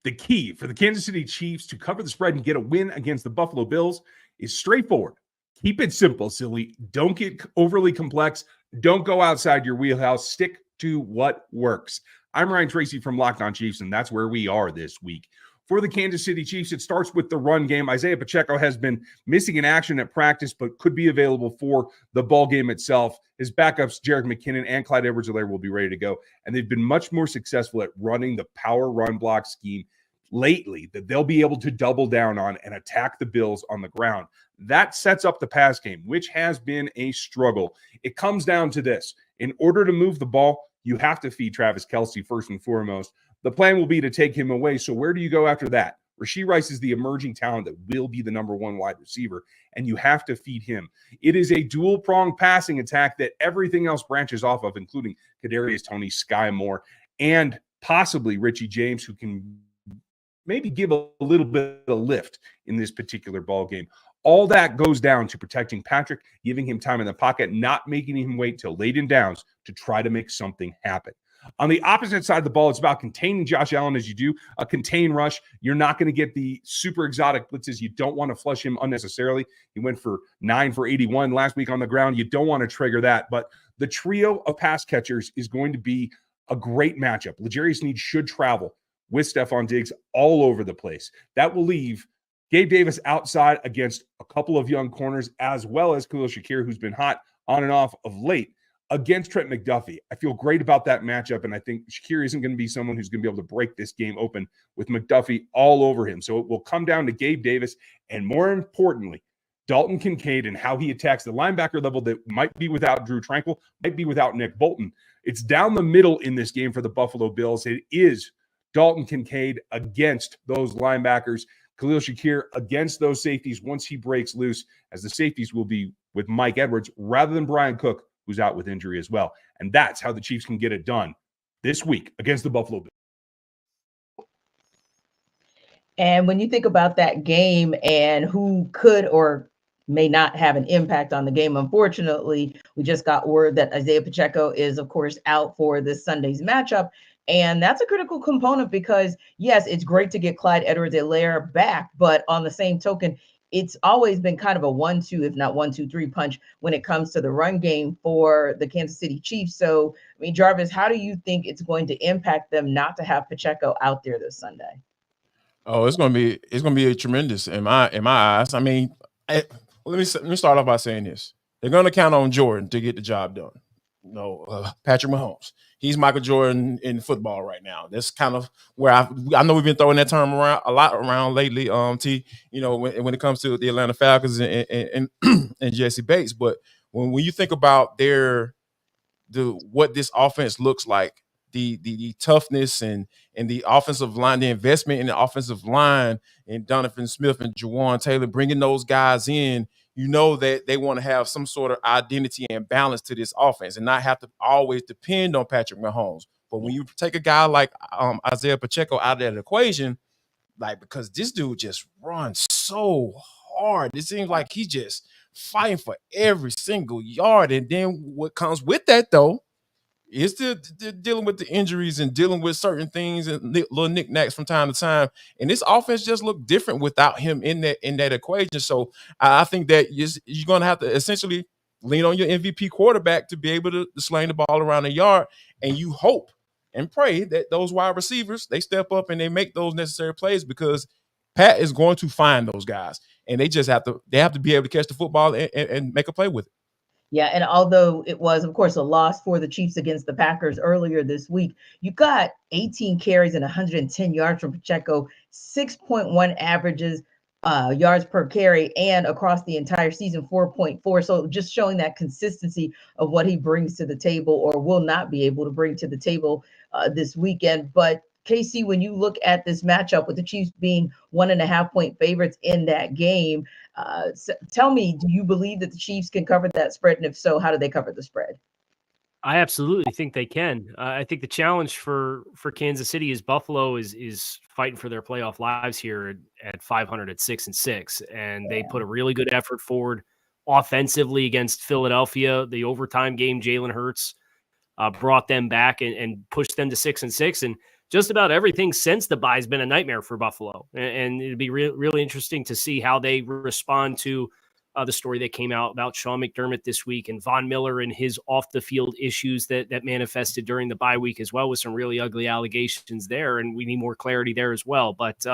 The key for the Kansas City Chiefs to cover the spread and get a win against the Buffalo Bills is straightforward. Keep it simple, silly. Don't get overly complex. Don't go outside your wheelhouse. Stick to what works. I'm Ryan Tracy from Locked On Chiefs, and that's where we are this week. For the Kansas City Chiefs, it starts with the run game. Isaiah Pacheco has been missing in action at practice, but could be available for the ball game itself. His backups, Jerick McKinnon and Clyde Edwards-Helaire, will be ready to go. And they've been much more successful at running the power run block scheme lately that they'll be able to double down on and attack the Bills on the ground. That sets up the pass game, which has been a struggle. It comes down to this. In order to move the ball, you have to feed Travis Kelce first and foremost. The plan will be to take him away. So where do you go after that? Rashee Rice is the emerging talent that will be the number 1 wide receiver, and you have to feed him. It is a dual-pronged passing attack that everything else branches off of, including Kadarius Toney, Sky Moore, and possibly Richie James, who can maybe give a little bit of lift in this particular ball game. All that goes down to protecting Patrick, giving him time in the pocket, not making him wait till late in downs to try to make something happen. On the opposite side of the ball, it's about containing Josh Allen as you do a contain rush. You're not going to get the super exotic blitzes. You don't want to flush him unnecessarily. He went for 9 for 81 last week on the ground. You don't want to trigger that. But the trio of pass catchers is going to be a great matchup. L'Jarius Sneed should travel with Stephon Diggs all over the place. That will leave Gabe Davis outside against a couple of young corners, as well as Khalil Shakir, who's been hot on and off of late, against Trent McDuffie. I feel great about that matchup, and I think Shakir isn't going to be someone who's going to be able to break this game open with McDuffie all over him. So it will come down to Gabe Davis, and more importantly, Dalton Kincaid and how he attacks the linebacker level that might be without Drew Tranquill, might be without Nick Bolton. It's down the middle in this game for the Buffalo Bills. It is Dalton Kincaid against those linebackers, Khalil Shakir against those safeties once he breaks loose, as the safeties will be with Mike Edwards rather than Brian Cook, who's out with injury as well. And that's how the Chiefs can get it done this week against the Buffalo Bills. And when you think about that game and who could or may not have an impact on the game, unfortunately, we just got word that Isaiah Pacheco is, of course, out for this Sunday's matchup. And that's a critical component because, yes, it's great to get Clyde Edwards-Helaire back, but on the same token, it's always been kind of a 1-2, if not 1-2-3 punch when it comes to the run game for the Kansas City Chiefs. So, I mean, Jarvis, how do you think it's going to impact them not to have Pacheco out there this Sunday? Oh, it's gonna be a tremendous in my eyes. I mean, let me start off by saying this: they're gonna count on Jordan to get the job done. Patrick Mahomes. He's Michael Jordan in football right now. That's kind of where I know we've been throwing that term around a lot lately. T, when it comes to the Atlanta Falcons and Jesse Bates, but when you think about what this offense looks like, the toughness and the offensive line, the investment in the offensive line, and Donovan Smith and Jawan Taylor bringing those guys in. You know that they want to have some sort of identity and balance to this offense and not have to always depend on Patrick Mahomes. But when you take a guy like Isaiah Pacheco out of that equation, like, because this dude just runs so hard, it seems like he's just fighting for every single yard. And then what comes with that, though, is the dealing with the injuries and dealing with certain things and little knickknacks from time to time. And this offense just looked different without him in that equation. So I think that you're going to have to essentially lean on your MVP quarterback to be able to sling the ball around the yard, and you hope and pray that those wide receivers, they step up and they make those necessary plays, because Pat is going to find those guys, and they have to be able to catch the football and make a play with it. Yeah, and although it was, of course, a loss for the Chiefs against the Packers earlier this week, you got 18 carries and 110 yards from Pacheco, 6.1 averages yards per carry, and across the entire season, 4.4. So just showing that consistency of what he brings to the table, or will not be able to bring to the table this weekend. But KC, when you look at this matchup with the Chiefs being 1.5-point favorites in that game, tell me, do you believe that the Chiefs can cover that spread? And if so, how do they cover the spread? I absolutely think they can. I think the challenge for Kansas City is Buffalo is fighting for their playoff lives here at 500 at 6-6, and they put a really good effort forward offensively against Philadelphia. The overtime game, Jalen Hurts brought them back and pushed them to 6-6, and just about everything since the bye has been a nightmare for Buffalo. And it'd be really interesting to see how they respond to the story that came out about Sean McDermott this week, and Von Miller and his off-the-field issues that manifested during the bye week as well, with some really ugly allegations there, and we need more clarity there as well. But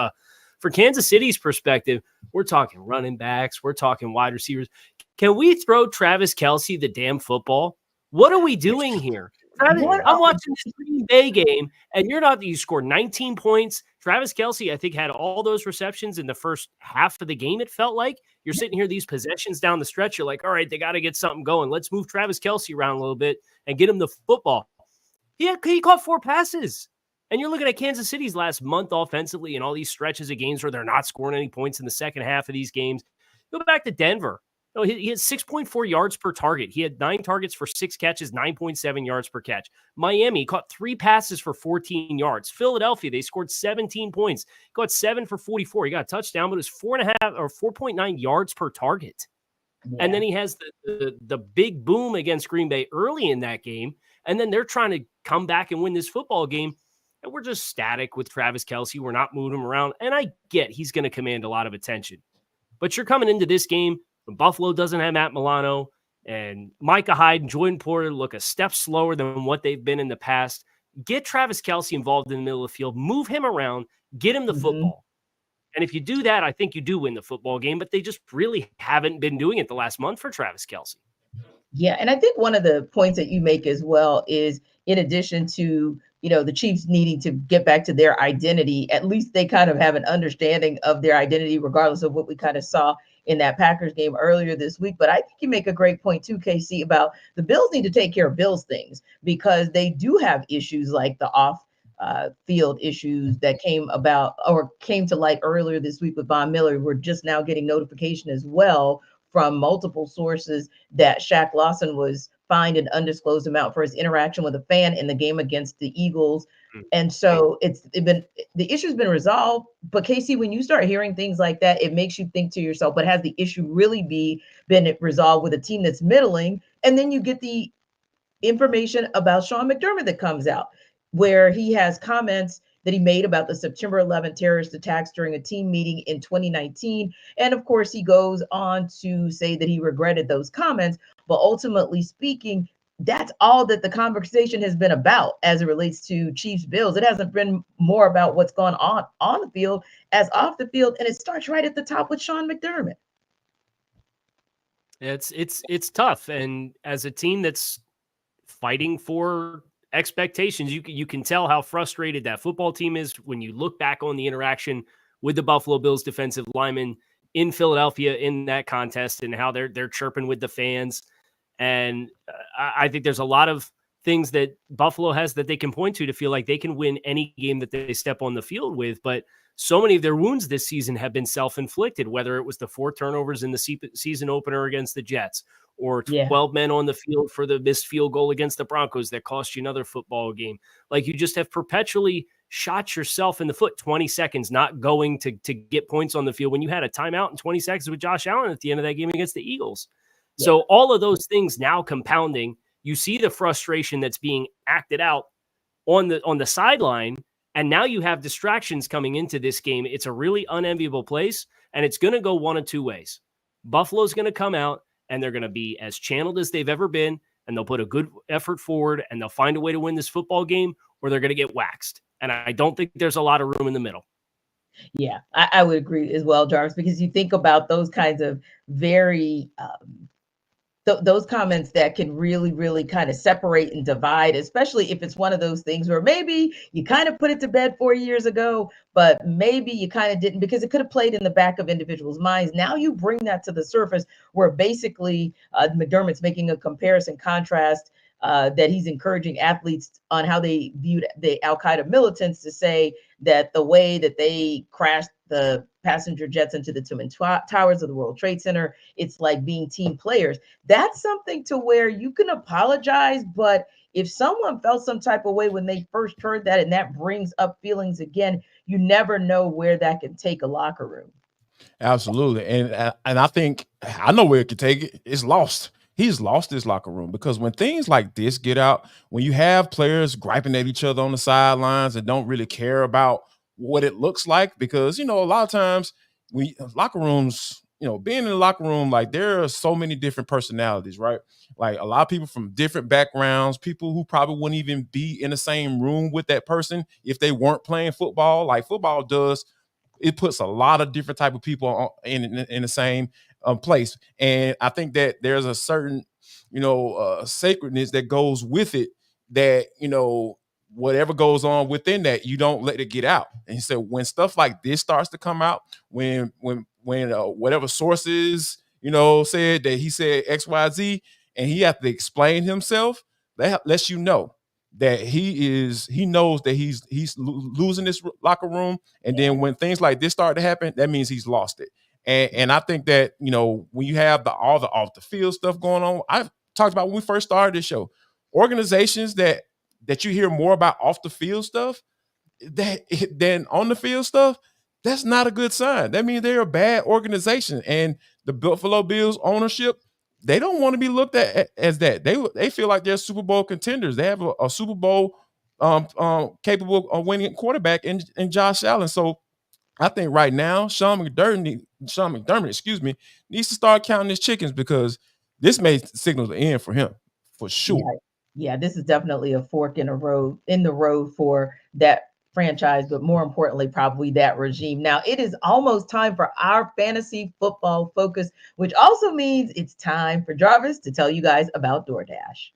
for Kansas City's perspective, we're talking running backs, we're talking wide receivers. Can we throw Travis Kelce the damn football? What are we doing here? I'm watching this Green Bay game, and you scored 19 points. Travis Kelce, I think, had all those receptions in the first half of the game, it felt like. You're sitting here, these possessions down the stretch, you're like, all right, they got to get something going. Let's move Travis Kelce around a little bit and get him the football. He caught 4 passes. And you're looking at Kansas City's last month offensively and all these stretches of games where they're not scoring any points in the second half of these games. Go back to Denver. No, he had 6.4 yards per target. He had 9 targets for 6 catches, 9.7 yards per catch. Miami caught 3 passes for 14 yards. Philadelphia, they scored 17 points. He got 7 for 44. He got a touchdown, but it was 4.5 or 4.9 yards per target. Yeah. And then he has the big boom against Green Bay early in that game. And then they're trying to come back and win this football game. And we're just static with Travis Kelce. We're not moving him around. And I get he's going to command a lot of attention. But you're coming into this game when Buffalo doesn't have Matt Milano, and Micah Hyde and Jordan Porter look a step slower than what they've been in the past. Get Travis Kelce involved in the middle of the field, move him around, get him the football. And if you do that, I think you do win the football game, but they just really haven't been doing it the last month for Travis Kelce. Yeah, and I think one of the points that you make as well is, in addition to, the Chiefs needing to get back to their identity, at least they kind of have an understanding of their identity, regardless of what we kind of saw in that Packers game earlier this week. But I think you make a great point too, KC, about the Bills need to take care of Bills things, because they do have issues like the off-field issues that came to light earlier this week with Von Miller. We're just now getting notification as well from multiple sources that Shaq Lawson was fined an undisclosed amount for his interaction with a fan in the game against the Eagles. And so the issue's been resolved. But KC, when you start hearing things like that, it makes you think to yourself, but has the issue really been resolved with a team that's middling? And then you get the information about Sean McDermott that comes out, where he has comments that he made about the September 11th terrorist attacks during a team meeting in 2019. And of course, he goes on to say that he regretted those comments. But ultimately speaking, that's all that the conversation has been about as it relates to Chiefs Bills. It hasn't been more about what's going on the field as off the field. And it starts right at the top with Sean McDermott. It's tough. And as a team that's fighting for expectations, you can tell how frustrated that football team is when you look back on the interaction with the Buffalo Bills defensive linemen in Philadelphia in that contest, and how they're chirping with the fans. And I think there's a lot of things that Buffalo has that they can point to feel like they can win any game that they step on the field with. But so many of their wounds this season have been self-inflicted, whether it was the 4 turnovers in the season opener against the Jets, or 12 men on the field for the missed field goal against the Broncos that cost you another football game. Like, you just have perpetually shot yourself in the foot. 20 seconds not going to get points on the field when you had a timeout in 20 seconds with Josh Allen at the end of that game against the Eagles. Yeah. So all of those things now compounding, you see the frustration that's being acted out on the sideline. And now you have distractions coming into this game. It's a really unenviable place, and it's going to go one of two ways. Buffalo's going to come out and they're going to be as channeled as they've ever been, and they'll put a good effort forward, and they'll find a way to win this football game, or they're going to get waxed. And I don't think there's a lot of room in the middle. Yeah, I would agree as well, Jarvis, because you think about those kinds of very those comments that can really, really kind of separate and divide, especially if it's one of those things where maybe you kind of put it to bed 4 years ago, but maybe you kind of didn't because it could have played in the back of individuals' minds. Now you bring that to the surface where basically McDermott's making a comparison contrast that he's encouraging athletes on how they viewed the Al-Qaeda militants to say that the way that they crashed the passenger jets into the Twin Towers of the World Trade Center, it's like being team players. That's something to where you can apologize, but if someone felt some type of way when they first heard that and that brings up feelings again, you never know where that can take a locker room. Absolutely. And I think I know where it could take it. It's lost. He's lost his locker room because when things like this get out, when you have players griping at each other on the sidelines and don't really care about what it looks like, because, a lot of times locker rooms, being in the locker room, like there are so many different personalities, right? Like a lot of people from different backgrounds, people who probably wouldn't even be in the same room with that person if they weren't playing football. Like football does, it puts a lot of different type of people in the same place. And I think that there's a certain, sacredness that goes with it that, whatever goes on within that, you don't let it get out. And so when stuff like this starts to come out, when whatever sources, said that he said XYZ and he has to explain himself, that lets you know that he knows that he's losing this locker room. And then when things like this start to happen, that means he's lost it. And I think that, when you have all the off the field stuff going on, I've talked about when we first started this show, organizations that you hear more about off the field stuff than on the field stuff, that's not a good sign. That means they're a bad organization. And the Buffalo Bills ownership, they don't want to be looked at as that. They feel like they're Super Bowl contenders. They have a Super Bowl capable of winning quarterback in Josh Allen. So I think right now, Sean McDermott, needs to start counting his chickens because this may signal the end for him for sure. Yeah, this is definitely a fork in the road for that franchise, but more importantly, probably that regime. Now, it is almost time for our fantasy football focus, which also means it's time for Jarvis to tell you guys about DoorDash.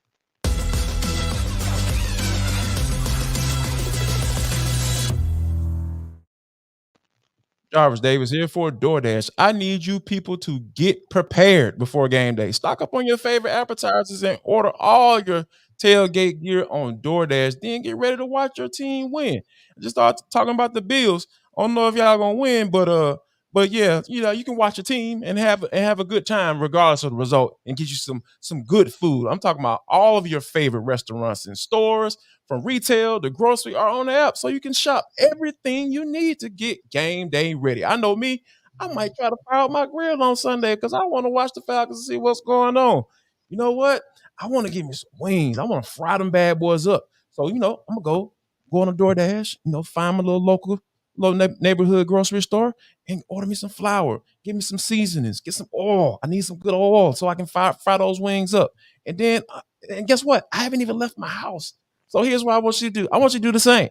Jarvis Davis here for DoorDash. I need you people to get prepared before game day. Stock up on your favorite appetizers and order all your tailgate gear on DoorDash. Then get ready to watch your team win. I just start talking about the Bills. I don't know if y'all gonna win, but yeah, you can watch your team and have a good time regardless of the result and get you some good food. I'm talking about all of your favorite restaurants and stores, from retail to grocery, are on the app, so you can shop everything you need to get game day ready. I know me, I might try to fire up my grill on Sunday because I want to watch the Falcons and see what's going on. You know what? I want to give me some wings. I want to fry them bad boys up. So, I'm going to go on a DoorDash, find my little neighborhood grocery store and order me some flour. Give me some seasonings. Get some oil. I need some good oil so I can fry those wings up. And then, and guess what? I haven't even left my house. So here's what I want you to do. I want you to do the same.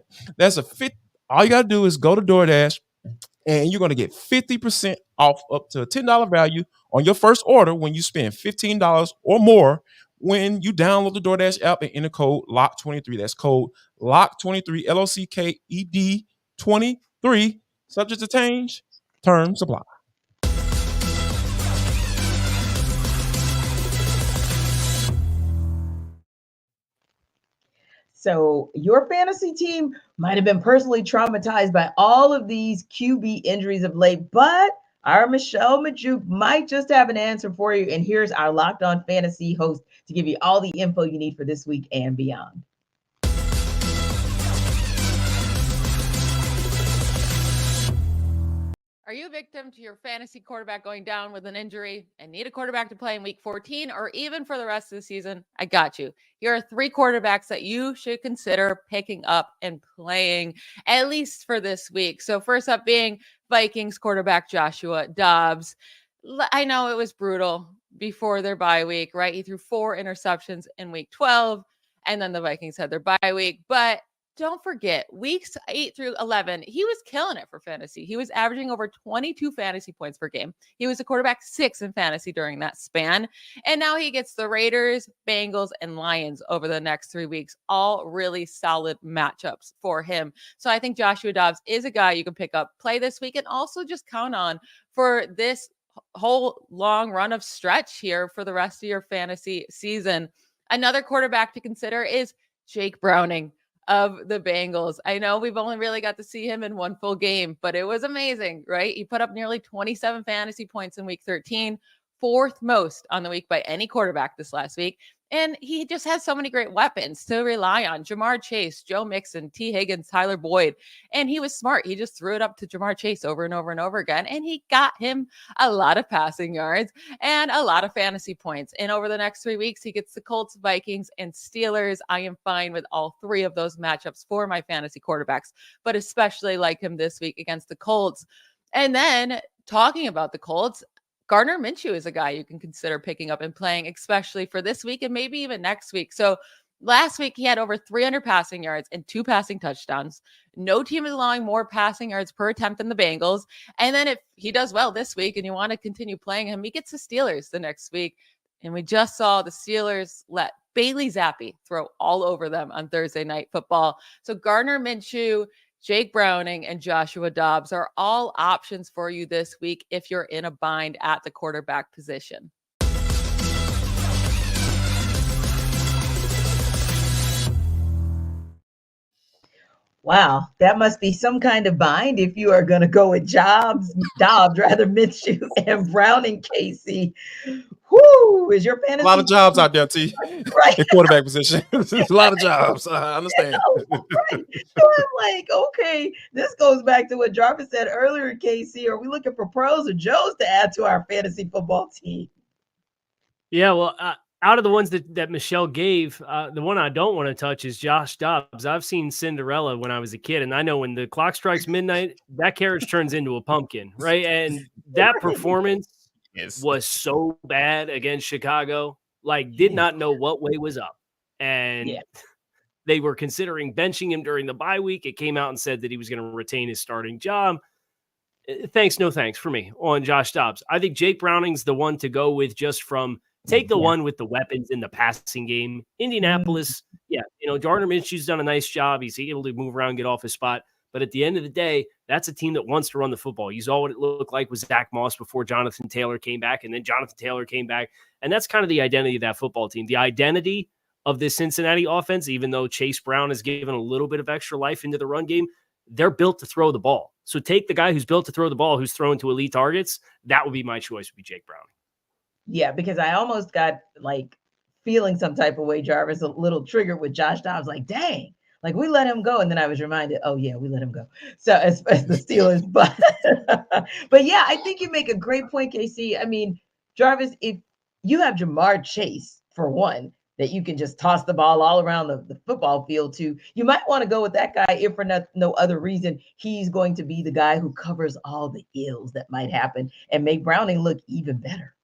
All you got to do is go to DoorDash and you're going to get 50% off up to a $10 value on your first order when you spend $15 or more when you download the DoorDash app and enter code LOCK23. That's code LOCK23, LOCKED 23. Subject to change. Terms apply. So your fantasy team might have been personally traumatized by all of these QB injuries of late, but our Michelle Majuk might just have an answer for you. And here's our Locked On Fantasy host to give you all the info you need for this week and beyond. Are you a victim to your fantasy quarterback going down with an injury and need a quarterback to play in week 14 or even for the rest of the season? I got you. Here are 3 quarterbacks that you should consider picking up and playing, at least for this week. So first up being Vikings quarterback Joshua Dobbs. I know it was brutal before their bye week, right? He threw 4 interceptions in week 12, and then the Vikings had their bye week. But don't forget, weeks 8 through 11, he was killing it for fantasy. He was averaging over 22 fantasy points per game. He was a quarterback 6 in fantasy during that span. And now he gets the Raiders, Bengals, and Lions over the next 3 weeks. All really solid matchups for him. So I think Joshua Dobbs is a guy you can pick up, play this week, and also just count on for this whole long run of stretch here for the rest of your fantasy season. Another quarterback to consider is Jake Browning of the Bengals. I know we've only really got to see him in 1 full game, but it was amazing, right? He put up nearly 27 fantasy points in week 13, 4th most on the week by any quarterback this last week. And he just has so many great weapons to rely on. Jamar Chase, Joe Mixon, T. Higgins, Tyler Boyd. And he was smart. He just threw it up to Jamar Chase over and over and over again. And he got him a lot of passing yards and a lot of fantasy points. And over the next 3 weeks, he gets the Colts, Vikings, and Steelers. I am fine with all 3 of those matchups for my fantasy quarterbacks, but especially like him this week against the Colts. And then talking about the Colts, Gardner Minshew is a guy you can consider picking up and playing, especially for this week and maybe even next week. So last week, he had over 300 passing yards and 2 passing touchdowns. No team is allowing more passing yards per attempt than the Bengals. And then if he does well this week and you want to continue playing him, he gets the Steelers the next week. And we just saw the Steelers let Bailey Zappi throw all over them on Thursday Night Football. So Gardner Minshew, Jake Browning, and Joshua Dobbs are all options for you this week if you're in a bind at the quarterback position. Wow, that must be some kind of bind if you are going to go with Dobbs, Minshew, and Browning, Casey. Whoo, is your fantasy? A lot of jobs out there, T. Right. In quarterback position. There's a lot of jobs. I understand. Right. So I'm like, okay, this goes back to what Jarvis said earlier, Casey. Are we looking for pros or Joes to add to our fantasy football team? Yeah, well, out of the ones that Michelle gave, the one I don't want to touch is Josh Dobbs. I've seen Cinderella when I was a kid, and I know when the clock strikes midnight, that carriage turns into a pumpkin, right? And that performance was so bad against Chicago, like did not know what way was up. And they were considering benching him during the bye week. It came out and said that he was going to retain his starting job. Thanks, no thanks for me on Josh Dobbs. I think Jake Browning's the one to go with just from take the one with the weapons in the passing game. Indianapolis, Gardner Minshew's done a nice job. He's able to move around, get off his spot. But at the end of the day, that's a team that wants to run the football. You saw what it looked like with Zach Moss before Jonathan Taylor came back, and then Jonathan Taylor came back. And that's kind of the identity of that football team. The identity of this Cincinnati offense, even though Chase Brown has given a little bit of extra life into the run game, they're built to throw the ball. So take the guy who's built to throw the ball, who's thrown to elite targets. That would be my choice, would be Jake Browning. Yeah, because I almost got like feeling some type of way, Jarvis, a little triggered with Josh Dobbs, like, dang. Like we let him go, and then I was reminded, oh yeah, we let him go. So as the Steelers, but yeah, I think you make a great point, KC. I mean, Jarvis, if you have Jamar Chase for one, that you can just toss the ball all around the football field to, you might want to go with that guy if for no other reason. He's going to be the guy who covers all the ills that might happen and make Browning look even better.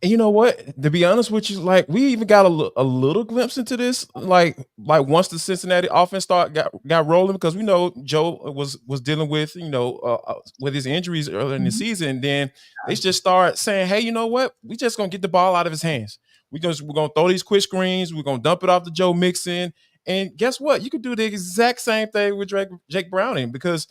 And you know what? To be honest with you, like we even got a little glimpse into this, like once the Cincinnati offense got rolling, because we know Joe was dealing with with his injuries earlier in the season. Then they just start saying, hey, you know what? We just gonna get the ball out of his hands. We're gonna throw these quick screens. We're gonna dump it off to Joe Mixon, and guess what? You could do the exact same thing with Jake Browning, because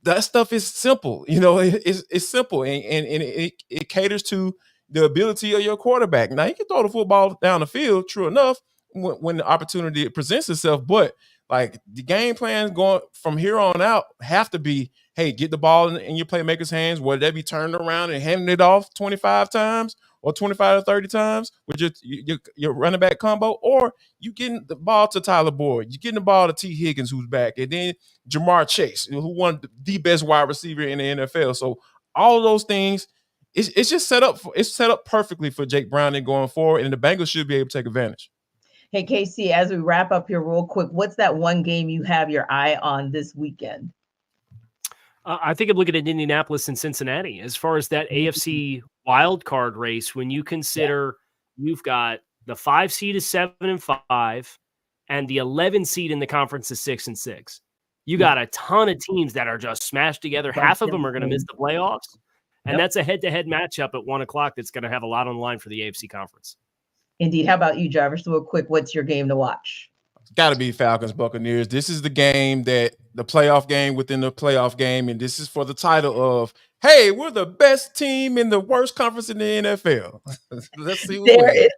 that stuff is simple. It's simple, and it caters to the ability of your quarterback. Now, you can throw the football down the field, true enough, when the opportunity presents itself. But like the game plans going from here on out have to be, hey, get the ball in your playmaker's hands, whether they be turned around and handing it off 25 times or 25 to 30 times with your running back combo, or you getting the ball to Tyler Boyd, you getting the ball to T. Higgins, who's back, and then Jamar Chase, who won the best wide receiver in the NFL. So all of those things, it's just set up perfectly for Jake Browning going forward, and the Bengals should be able to take advantage. Hey, KC, as we wrap up here real quick, what's that one game you have your eye on this weekend? I think I'm looking at Indianapolis and Cincinnati as far as that AFC wild card race when you consider you've got the 5 seed is 7-5 and the 11 seed in the conference is 6-6. You got a ton of teams that are just smashed together. Half of them are going to miss the playoffs. And that's a head-to-head matchup at 1:00 that's going to have a lot on the line for the AFC conference. Indeed. How about you, Jarvis? Real quick, what's your game to watch? Got to be Falcons Buccaneers. This is the game the playoff game within the playoff game. And this is for the title of, hey, we're the best team in the worst conference in the NFL. Let's see what there is.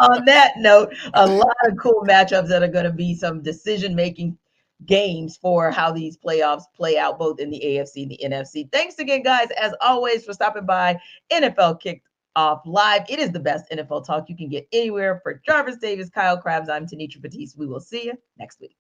On that note, a lot of cool matchups that are going to be some decision-making games for how these playoffs play out, both in the AFC and the NFC. Thanks again, guys, as always, for stopping by NFL Kickoff Live. It is the best NFL talk you can get anywhere. For Jarvis Davis, Kyle Krabs, I'm Tanisha Batiste. We will see you next week.